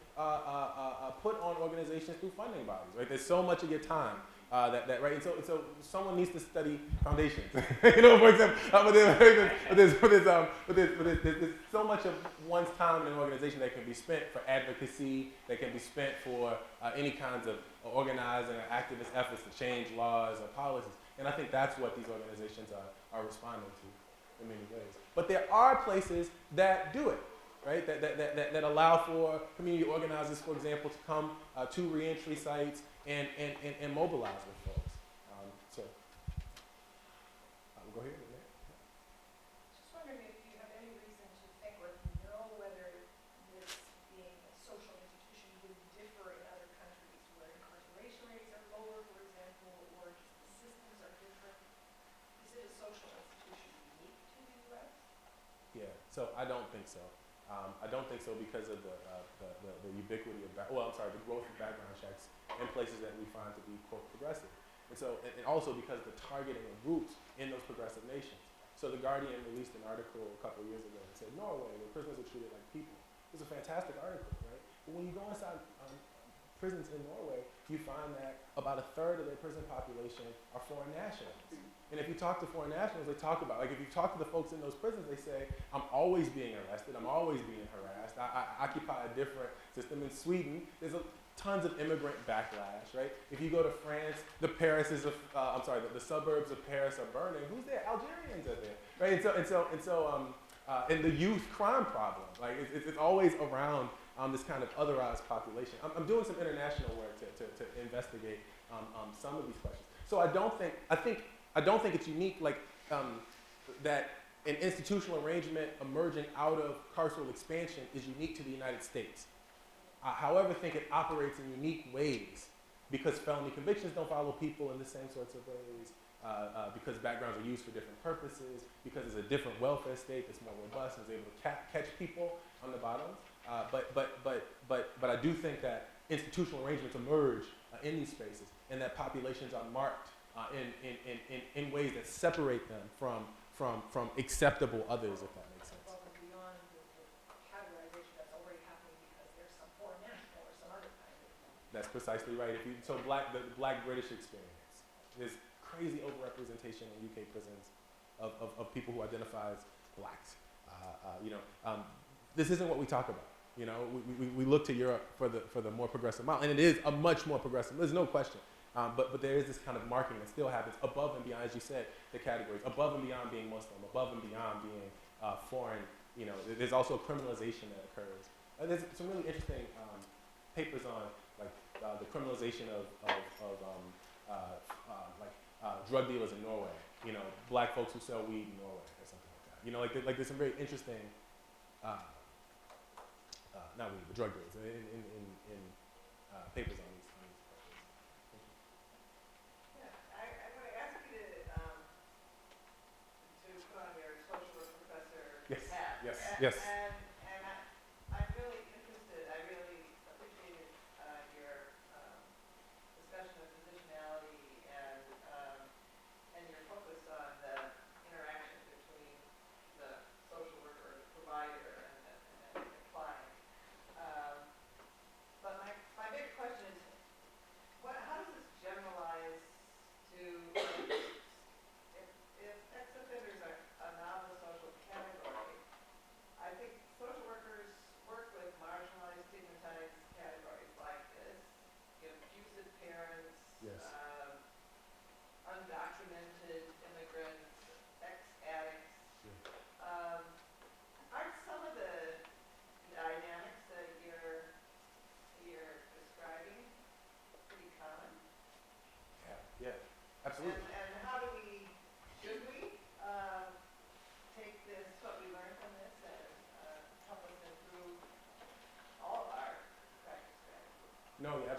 [SPEAKER 1] put on organizations through funding bodies, right? There's so much of your time right? And so someone needs to study foundations, you know, for example. But there's so much of one's time in an organization that can be spent for advocacy, that can be spent for any kinds of organizing or activist efforts to change laws or policies. And I think that's what these organizations are responding to in many ways. But there are places that do it, right? That allow for community organizers, for example, to come to reentry sites and mobilize with folks. We'll go here.
[SPEAKER 4] Just wondering if you have any reason to think or if you know whether this being a social institution would differ in other countries where incarceration rates are lower, for example, or just the systems are different. Is it a social institution unique to the U.S.?
[SPEAKER 1] Yeah, so I don't think so. I don't think so because of the ubiquity of, the growth of background checks in places that we find to be, quote, progressive. And so, and also because of the targeting of groups in those progressive nations. So the Guardian released an article a couple of years ago that said, Norway, where prisoners are treated like people. It was a fantastic article, right? But when you go inside prisons in Norway, you find that about a third of their prison population are foreign nationals. And if you talk to foreign nationals, they talk about, like if you talk to the folks in those prisons, they say, I'm always being arrested, I'm always being harassed, I occupy a different system. In Sweden, there's tons of immigrant backlash, right? If you go to France, the suburbs of Paris are burning. Who's there? Algerians are there, right? And the youth crime problem, like it's always around this kind of otherized population. I'm doing some international work to investigate some of these questions. So I don't think it's unique, like that an institutional arrangement emerging out of carceral expansion is unique to the United States. However, I think it operates in unique ways because felony convictions don't follow people in the same sorts of ways, because backgrounds are used for different purposes, because it's a different welfare state that's more robust and is able to catch people on the bottoms. But I do think that institutional arrangements emerge in these spaces, and that populations are marked in ways that separate them from acceptable others, if that makes sense.
[SPEAKER 4] Above and beyond the categorization that's already happening because there's some foreign national or some other kind of.
[SPEAKER 1] That's precisely right. The Black British experience, there's crazy overrepresentation in UK prisons of people who identify as blacks. This isn't what we talk about. You know, we look to Europe for the more progressive model, and it is a much more progressive. There's no question. But there is this kind of marking that still happens above and beyond, as you said, the categories, above and beyond being Muslim, above and beyond being foreign. You know, there's also criminalization that occurs. There's some really interesting papers on like the criminalization of drug dealers in Norway. You know, black folks who sell weed in Norway or something like that. You know, like there's some very interesting, not weed, but drug dealers in papers on these. Yes.
[SPEAKER 5] And I'm really interested, I really appreciated your discussion of positionality and your focus on the interaction between the social worker, the provider, and the client. But my big question is, how does this generalize to, if ex offenders are a novel social category, I think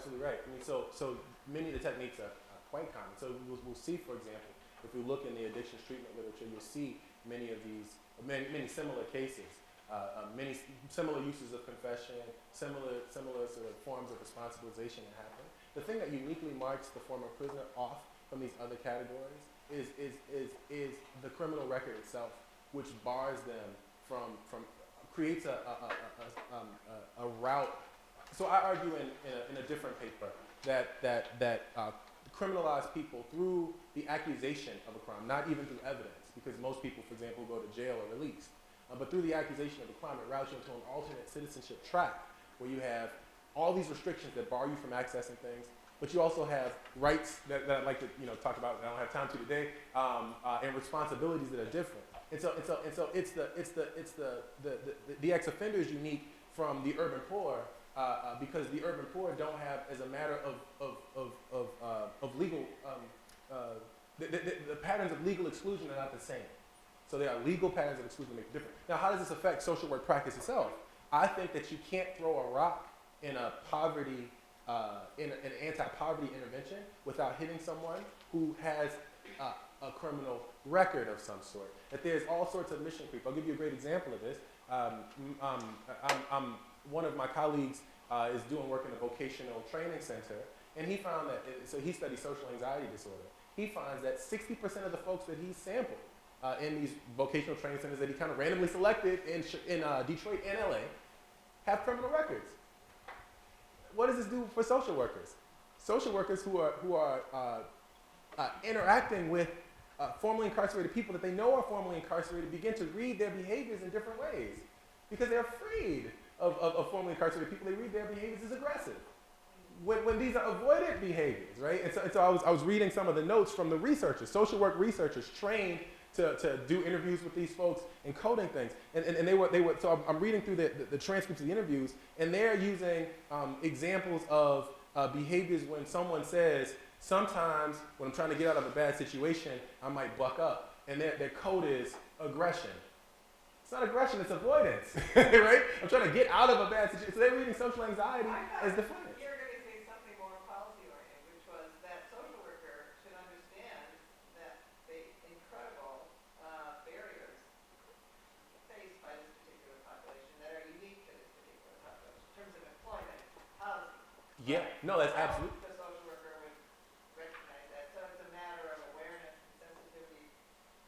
[SPEAKER 1] absolutely right. I mean, so many of the techniques are quite common. So we'll see, for example, if we look in the addictions treatment literature, you'll see many of these, many similar cases, many similar uses of confession, similar sort of forms of responsibilization that happen. The thing that uniquely marks the former prisoner off from these other categories is the criminal record itself, which bars them from creates a route. So I argue in a different paper that criminalize people through the accusation of a crime, not even through evidence, because most people, for example, go to jail or released. But through the accusation of a crime, it routes you into an alternate citizenship track where you have all these restrictions that bar you from accessing things, but you also have rights that I'd like to talk about that I don't have time to today, and responsibilities that are different. And so it's the ex-offender is unique from the urban poor because the urban poor don't have, as a matter of legal, the patterns of legal exclusion are not the same. So there are legal patterns of exclusion that make it different. Now, how does this affect social work practice itself? I think that you can't throw a rock in a poverty, in an anti-poverty intervention without hitting someone who has a criminal record of some sort. That there's all sorts of mission creep. I'll give you a great example of this. One of my colleagues is doing work in a vocational training center, and he found that, so he studies social anxiety disorder. He finds that 60% of the folks that he sampled in these vocational training centers that he kind of randomly selected in Detroit and LA have criminal records. What does this do for social workers? Social workers who are interacting with formerly incarcerated people that they know are formerly incarcerated begin to read their behaviors in different ways because they're afraid of formerly incarcerated people. They read their behaviors as aggressive when these are avoidant behaviors, right? And so I was reading some of the notes from the researchers, social work researchers trained to do interviews with these folks and coding things. And they were so I'm reading through the transcripts of the interviews, and they're using examples of behaviors when someone says, sometimes when I'm trying to get out of a bad situation, I might buck up. And their code is aggression. It's not aggression, it's avoidance, right? I'm trying to get out of a bad situation. So they're reading social anxiety as defiance.
[SPEAKER 5] You were going to say something more policy-oriented, which was that social worker should understand that the incredible barriers faced by this particular population that are unique to this particular population in terms of employment, housing.
[SPEAKER 1] Yeah, no, that's
[SPEAKER 5] I
[SPEAKER 1] absolute.
[SPEAKER 5] hope the social worker would recognize that. So it's a matter of awareness and sensitivity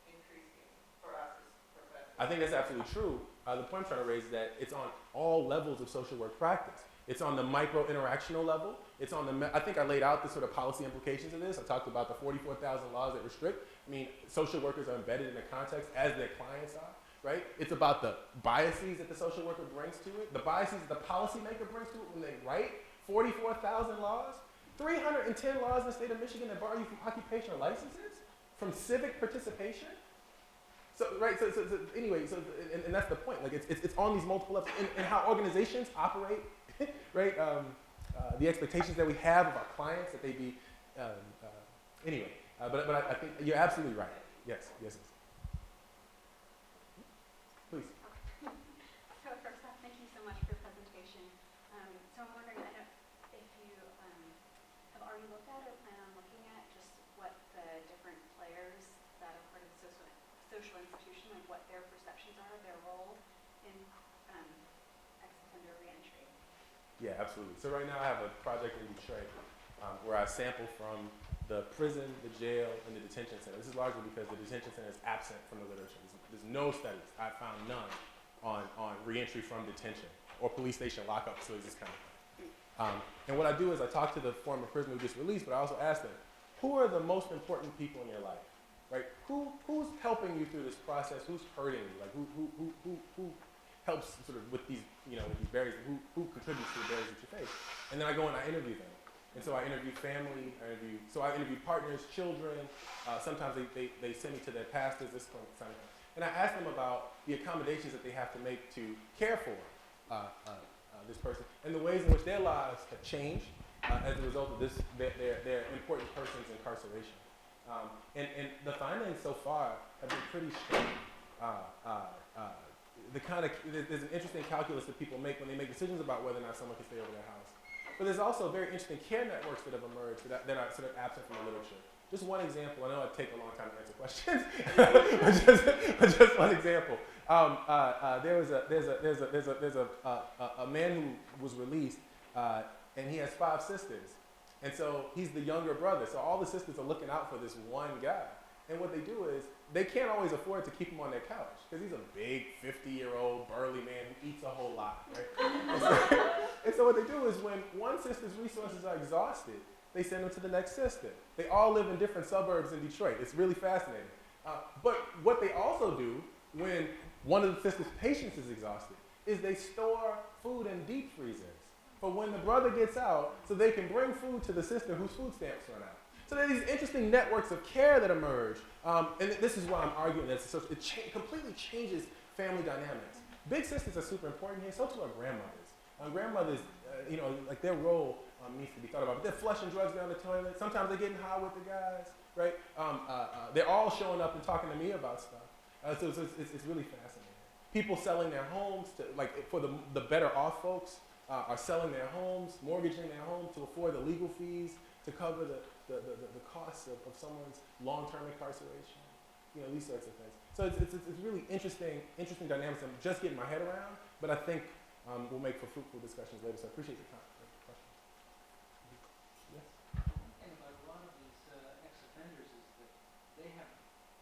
[SPEAKER 5] increasing for us as professionals.
[SPEAKER 1] I think that's absolutely true. The point I'm trying to raise is that it's on all levels of social work practice. It's on the micro-interactional level. It's on I think I laid out the sort of policy implications of this. I talked about the 44,000 laws that restrict. I mean, social workers are embedded in the context as their clients are, right? It's about the biases that the social worker brings to it, the biases that the policymaker brings to it when they write 44,000 laws, 310 laws in the state of Michigan that bar you from occupational licenses, from civic participation. So, right, so anyway, and that's the point. Like, it's on these multiple levels, and how organizations operate, right? The expectations that we have of our clients, that they be, anyway. But I think you're absolutely right. Yes. Please.
[SPEAKER 6] So first off, thank you so much for your presentation. So I'm wondering, I know if you have already looked at or plan on looking at just what the different players that are part of the social institution, like what their perceptions are of their role in ex-offender reentry.
[SPEAKER 1] Yeah, absolutely. So right now I have a project in Detroit where I sample from the prison, the jail, and the detention center. This is largely because the detention center is absent from the literature. There's no studies. I found none on reentry from detention or police station lockup facilities, this kind of thing. And what I do is I talk to the former prisoner who just released, but I also ask them, who are the most important people in your life? Right? Who's helping you through this process? Who's hurting you? Like who helps sort of with these, with these barriers? Who contributes to the barriers that you face? And then I go and I interview them. And so I interview family. I interview partners, children. Sometimes they send me to their pastors. This kind of thing. And I ask them about the accommodations that they have to make to care for this person and the ways in which their lives have changed as a result of this. Their important person's incarceration. And the findings so far have been pretty strong. There's an interesting calculus that people make when they make decisions about whether or not someone can stay over their house. But there's also very interesting care networks that have emerged that are sort of absent from the literature. Just one example. I know it'd take a long time to answer questions, but just one example. There's a man who was released, and he has 5 sisters, and so he's the younger brother. So all the sisters are looking out for this one guy, and what they do is they can't always afford to keep him on their couch because he's a big 50-year-old burly man who eats a whole lot, right? And so what they do is when one sister's resources are exhausted, they send them to the next sister. They all live in different suburbs in Detroit. It's really fascinating. But what they also do when one of the sister's patients is exhausted is they store food in deep freezers for when the brother gets out so they can bring food to the sister whose food stamps run out. So there are these interesting networks of care that emerge. And this is why I'm arguing that it completely changes family dynamics. Big sisters are super important here, so too are grandmothers. Grandmothers, like their role needs to be thought about. But they're flushing drugs down the toilet. Sometimes they're getting high with the guys, right? They're all showing up and talking to me about stuff. So it's really fascinating. People selling their homes for the better off folks are selling their homes, mortgaging their homes to afford the legal fees to cover the costs of someone's long-term incarceration. These sorts of things. So it's really interesting dynamics I'm just getting my head around, but I think we'll make for fruitful discussions later. So I appreciate the time. Question. Yes?
[SPEAKER 7] One thing about a lot of these ex-offenders is that they have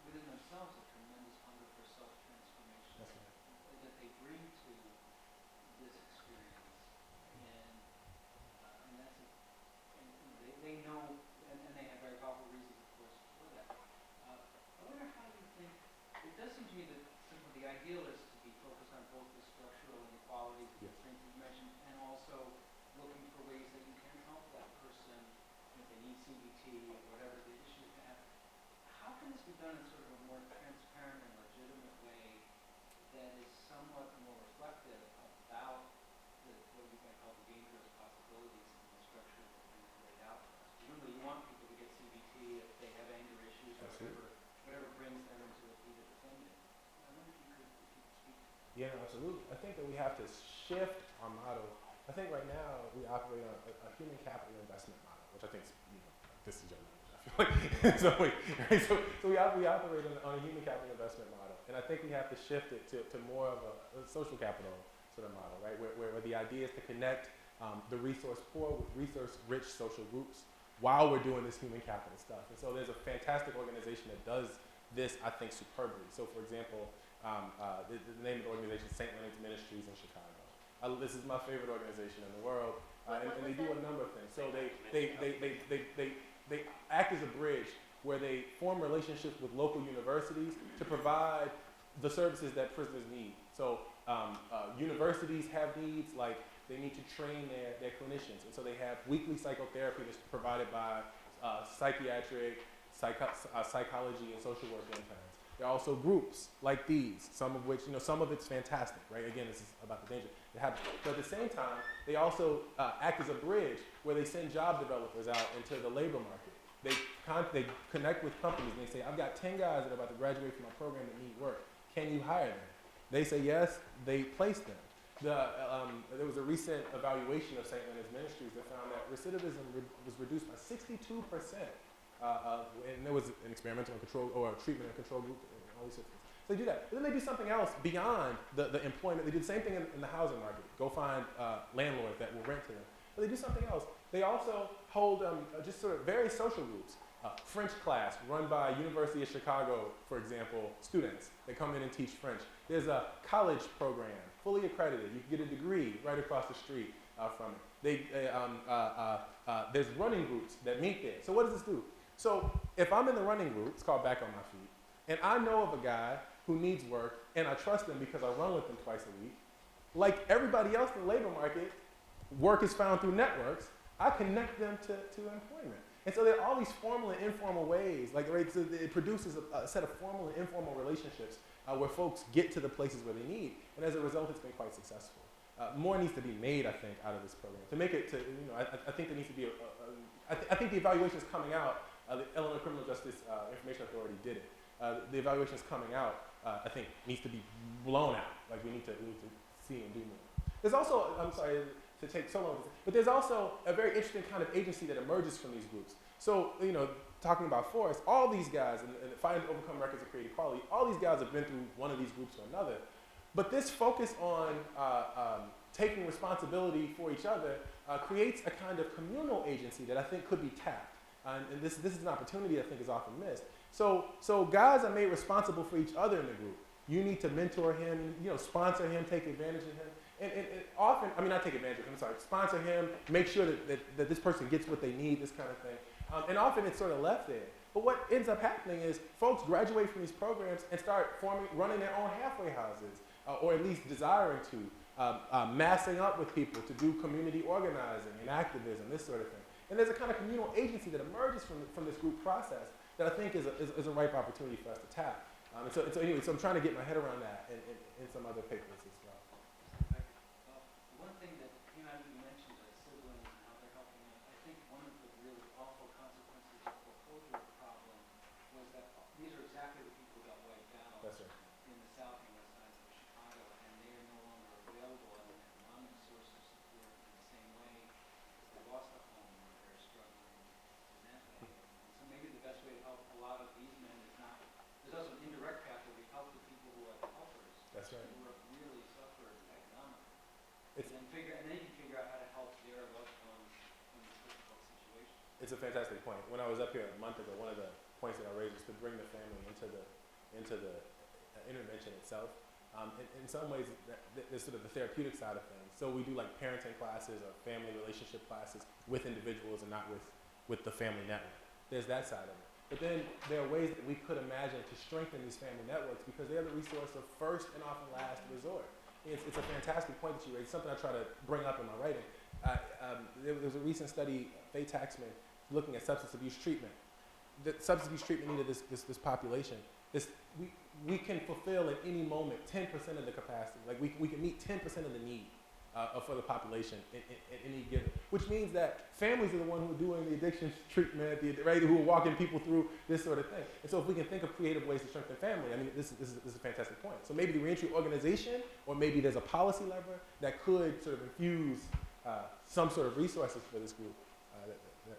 [SPEAKER 7] within themselves a tremendous hunger for self-transformation.
[SPEAKER 1] That's right.
[SPEAKER 7] That they bring to this experience, and that's they know, and they have very powerful reasons, of course, for that. I wonder how you think. It does seem to me that some of the ideal is to be focused on both the structural inequalities, the things you mentioned, and also looking for ways that you can help that person if they need CBT or whatever the issue they have. How can this be done in sort of a more transparent and legitimate way that is somewhat more reflective about what you might call the dangerous possibilities in the structure that you've laid out for us? Presumably you want people to get CBT if they have anger issues or whatever brings them into a heated offending. I wonder if you could speak.
[SPEAKER 1] Yeah, absolutely. I think that we have to shift our model. I think right now we operate on a human capital investment model, which I think is, this is your language. I feel like so we operate on a human capital investment model, and I think we have to shift it to more of a social capital sort of model, right? Where the idea is to connect the resource poor with resource-rich social groups while we're doing this human capital stuff. And so there's a fantastic organization that does this, I think, superbly. So, for example, the name of the organization is St. Leonard's Ministries in Chicago. This is my favorite organization in the world, and they do a number of things. So they act as a bridge where they form relationships with local universities to provide the services that prisoners need. So universities have needs like they need to train their clinicians, and so they have weekly psychotherapy that's provided by psychiatric, psychology, and social work interns. There are also groups like these, some of which, some of it's fantastic, right? Again, this is about the danger that happens. But at the same time, they also act as a bridge where they send job developers out into the labor market. They connect with companies and they say, I've got 10 guys that are about to graduate from my program that need work. Can you hire them? They say yes, they place them. There was a recent evaluation of St. Leonard's Ministries that found that recidivism was reduced by 62%. And there was an experimental control or treatment and control group and all these sorts of things. So they do that. But then they do something else beyond the employment. They do the same thing in the housing market. Go find landlords that will rent to them. But they do something else. They also hold just sort of various social groups. French class run by University of Chicago, for example, students. They come in and teach French. There's a college program, fully accredited. You can get a degree right across the street from it. There's running groups that meet there. So what does this do? So if I'm in the running group, it's called Back on My Feet, and I know of a guy who needs work, and I trust him because I run with him twice a week, like everybody else in the labor market, work is found through networks, I connect them to employment. And so there are all these formal and informal ways, so it produces a set of formal and informal relationships where folks get to the places where they need, and as a result, it's been quite successful. More needs to be made, I think, out of this program. To make it I think there needs to be I think the evaluation is coming out. The Illinois Criminal Justice Information Authority did it. The evaluation is coming out, I think, needs to be blown out. Like we need to see and do more. There's also, to take so long. But there's also a very interesting kind of agency that emerges from these groups. So, talking about Forrest, all these guys, and fighting to overcome records of create equality, all these guys have been through one of these groups or another. But this focus on taking responsibility for each other creates a kind of communal agency that I think could be tapped. And this is an opportunity I think is often missed. So guys are made responsible for each other in the group. You need to mentor him, sponsor him, take advantage of him. And often, not take advantage of him, sponsor him, make sure that this person gets what they need, this kind of thing. And often it's sort of left there. But what ends up happening is folks graduate from these programs and start running their own halfway houses, or at least desiring to, massing up with people to do community organizing and activism, this sort of thing. And there's a kind of communal agency that emerges from this group process that I think is a ripe opportunity for us to tap. So I'm trying to get my head around that in some other papers as well.
[SPEAKER 7] One thing that came out of you mentioned siblings and how they're helping out. I think one of the really awful consequences of the foreclosure problem was that these are exactly the people who got wiped out
[SPEAKER 1] That's right.
[SPEAKER 7] in the south and west sides of Chicago, and they are no longer available as an economic source of support in the same way because they lost a home or they're struggling in that way. And so maybe the best way to help a lot of these men is not. There's also an indirect path where we help the people who are the helpers.
[SPEAKER 1] That's right.
[SPEAKER 7] Who have really suffered economically.
[SPEAKER 1] It's-
[SPEAKER 7] And then you can figure out how to help their loved ones in this difficult situation.
[SPEAKER 1] It's a fantastic point. When I was up here a month ago, one of the points that I raised was to bring the family into the intervention itself. In some ways, there's sort of the therapeutic side of things. So we do like parenting classes or family relationship classes with individuals and not with the family network. There's that side of it. But then there are ways that we could imagine to strengthen these family networks because they're the resource of first and often last resort. It's a fantastic point that you raised, something I try to bring up in my writing. There was a recent study, Faye Taxman, looking at substance abuse treatment. The substance abuse treatment need of this population. We can fulfill at any moment 10% of the capacity. Like we can meet 10% of the need for the population in any given. Which means that families are the one who are doing the addiction treatment, who are walking people through this sort of thing. And so if we can think of creative ways to strengthen family, this is a fantastic point. So maybe the reentry organization, or maybe there's a policy lever that could sort of infuse some sort of resources for this group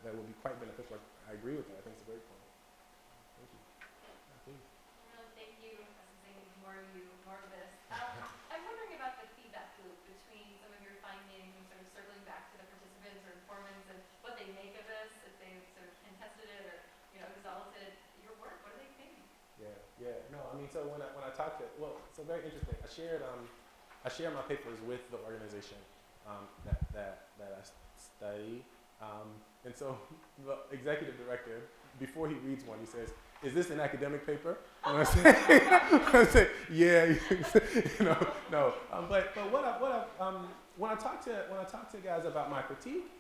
[SPEAKER 1] that would be quite beneficial. I agree with that. I think it's a great point. Thank you. Yeah, please.
[SPEAKER 2] Really, thank you. This is more of you, more of this. I'm wondering about the feedback loop between some of your findings and sort of circling back to the participants or informants and what they make of this, if they've sort of contested it or exalted your work. What do they think?
[SPEAKER 1] Yeah. No, so when I talked to, so very interesting. I shared my papers with the organization that I study. And so the executive director, before he reads one, he says, "Is this an academic paper?" And I say, "Yeah, no." But when I talk to guys about my critique,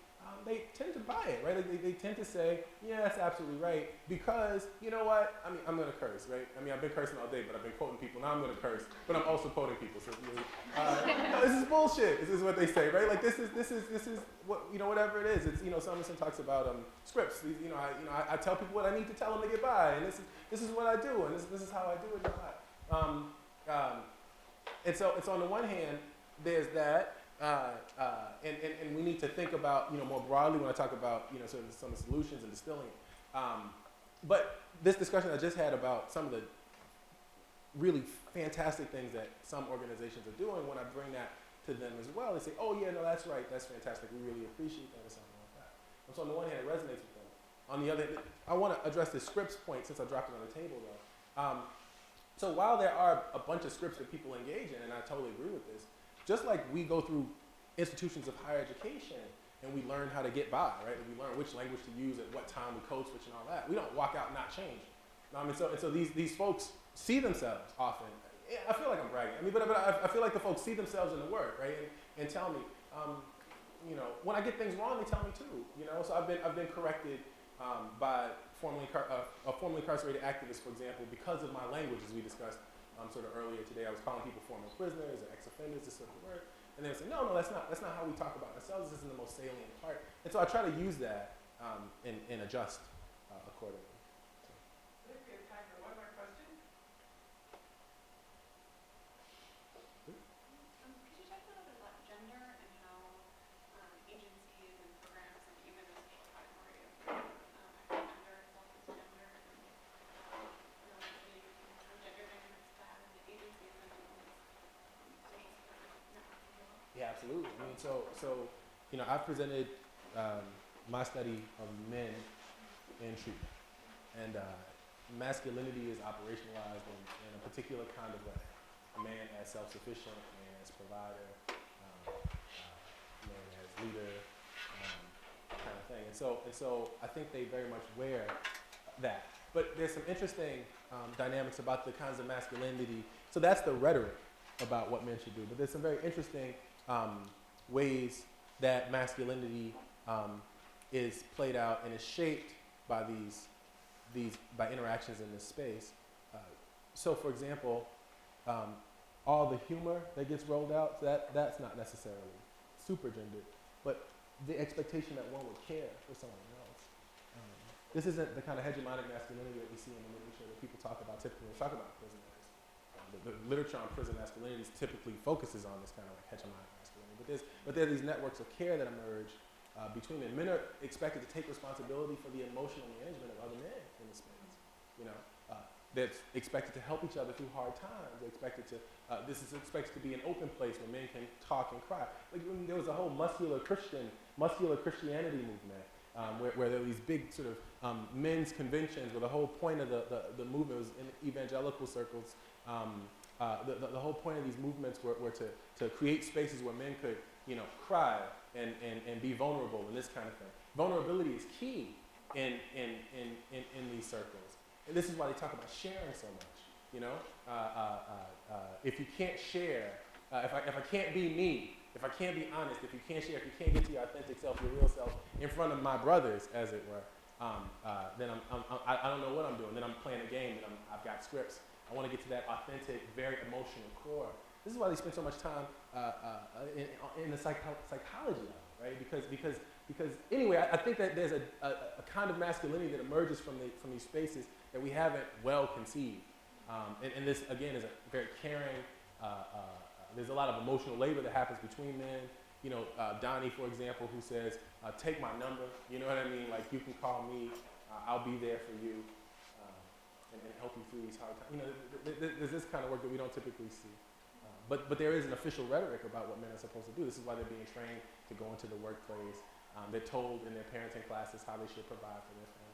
[SPEAKER 1] they tend to buy it, right? They tend to say, "Yeah, that's absolutely right," because you know what? I'm going to curse, right? I've been cursing all day, but I've been quoting people. Now I'm going to curse, but I'm also quoting people. So no, this is bullshit. This is what they say, right? Like this is what whatever it is. It's Samuelson talks about scripts. I tell people what I need to tell them to get by, and this is what I do, and this is how I do it in my life. And so it's on the one hand, there's that. And we need to think about, more broadly when I talk about, sort of some of the solutions and distilling it. But this discussion I just had about some of the really fantastic things that some organizations are doing, when I bring that to them as well, they say, "Oh yeah, no, that's right, that's fantastic. We really appreciate that," or something like that. And so on the one hand, it resonates with them. On the other, I want to address this scripts point since I dropped it on the table though. So while there are a bunch of scripts that people engage in, and I totally agree with this, just like we go through institutions of higher education and we learn how to get by, right? And we learn which language to use at what time, we code switch and all that. We don't walk out and not change. So these folks see themselves often. I feel like I'm bragging. But I feel like the folks see themselves in the work, right? And tell me, when I get things wrong, they tell me too. So I've been corrected by formerly incarcerated activists, for example, because of my language, as we discussed sort of earlier today. I was calling people former prisoners or ex-offenders, this sort of word. And they would say, no, that's not how we talk about ourselves. This isn't the most salient part. And so I try to use that and adjust accordingly.
[SPEAKER 5] I think we have time for one more question.
[SPEAKER 6] Could you talk a little bit about gender and how
[SPEAKER 1] absolutely. I mean, you know, I've presented my study of men in treatment, and masculinity is operationalized in a particular kind of way. A man as self-sufficient, a man as provider, a man as leader, kind of thing. And so I think they very much wear that. But there's some interesting dynamics about the kinds of masculinity. So that's the rhetoric about what men should do. But there's some very interesting ways that masculinity is played out and is shaped by by interactions in this space. So, for example, all the humor that gets rolled out, that's not necessarily super gendered, but the expectation that one would care for someone else. This isn't the kind of hegemonic masculinity that we see in the literature that people talk about typically when we talk about prisoners. The literature on prison masculinities typically focuses on this kind of like hegemonic masculinity, but there are these networks of care that emerge between men. Men are expected to take responsibility for the emotional management of other men in the space. You know, that's expected to help each other through hard times. They're expected to. This is expected to be an open place where men can talk and cry. Like there was a whole muscular Christianity movement where there were these big sort of men's conventions where the whole point of the movement was in evangelical circles. The whole point of these movements were to create spaces where men could, you know, cry and be vulnerable and this kind of thing. Vulnerability is key in these circles. And this is why they talk about sharing so much, you know? If you can't share, if I can't be me, if I can't be honest, if you can't share, if you can't get to your authentic self, your real self, in front of my brothers, as it were, then I don't know what I'm doing. Then I'm playing a game, and I've got scripts. I want to get to that authentic, very emotional core. This is why they spend so much time in the psychology of it, right? Because anyway, I think that there's a kind of masculinity that emerges from these spaces that we haven't well conceived. And this, again, is a very caring, there's a lot of emotional labor that happens between men. You know, Donnie, for example, who says, take my number, you know what I mean? Like, you can call me, I'll be there for you, and help you through these hard times. You know, there's this kind of work that we don't typically see. But there is an official rhetoric about what men are supposed to do. This is why they're being trained to go into the workplace. They're told in their parenting classes how they should provide for their family.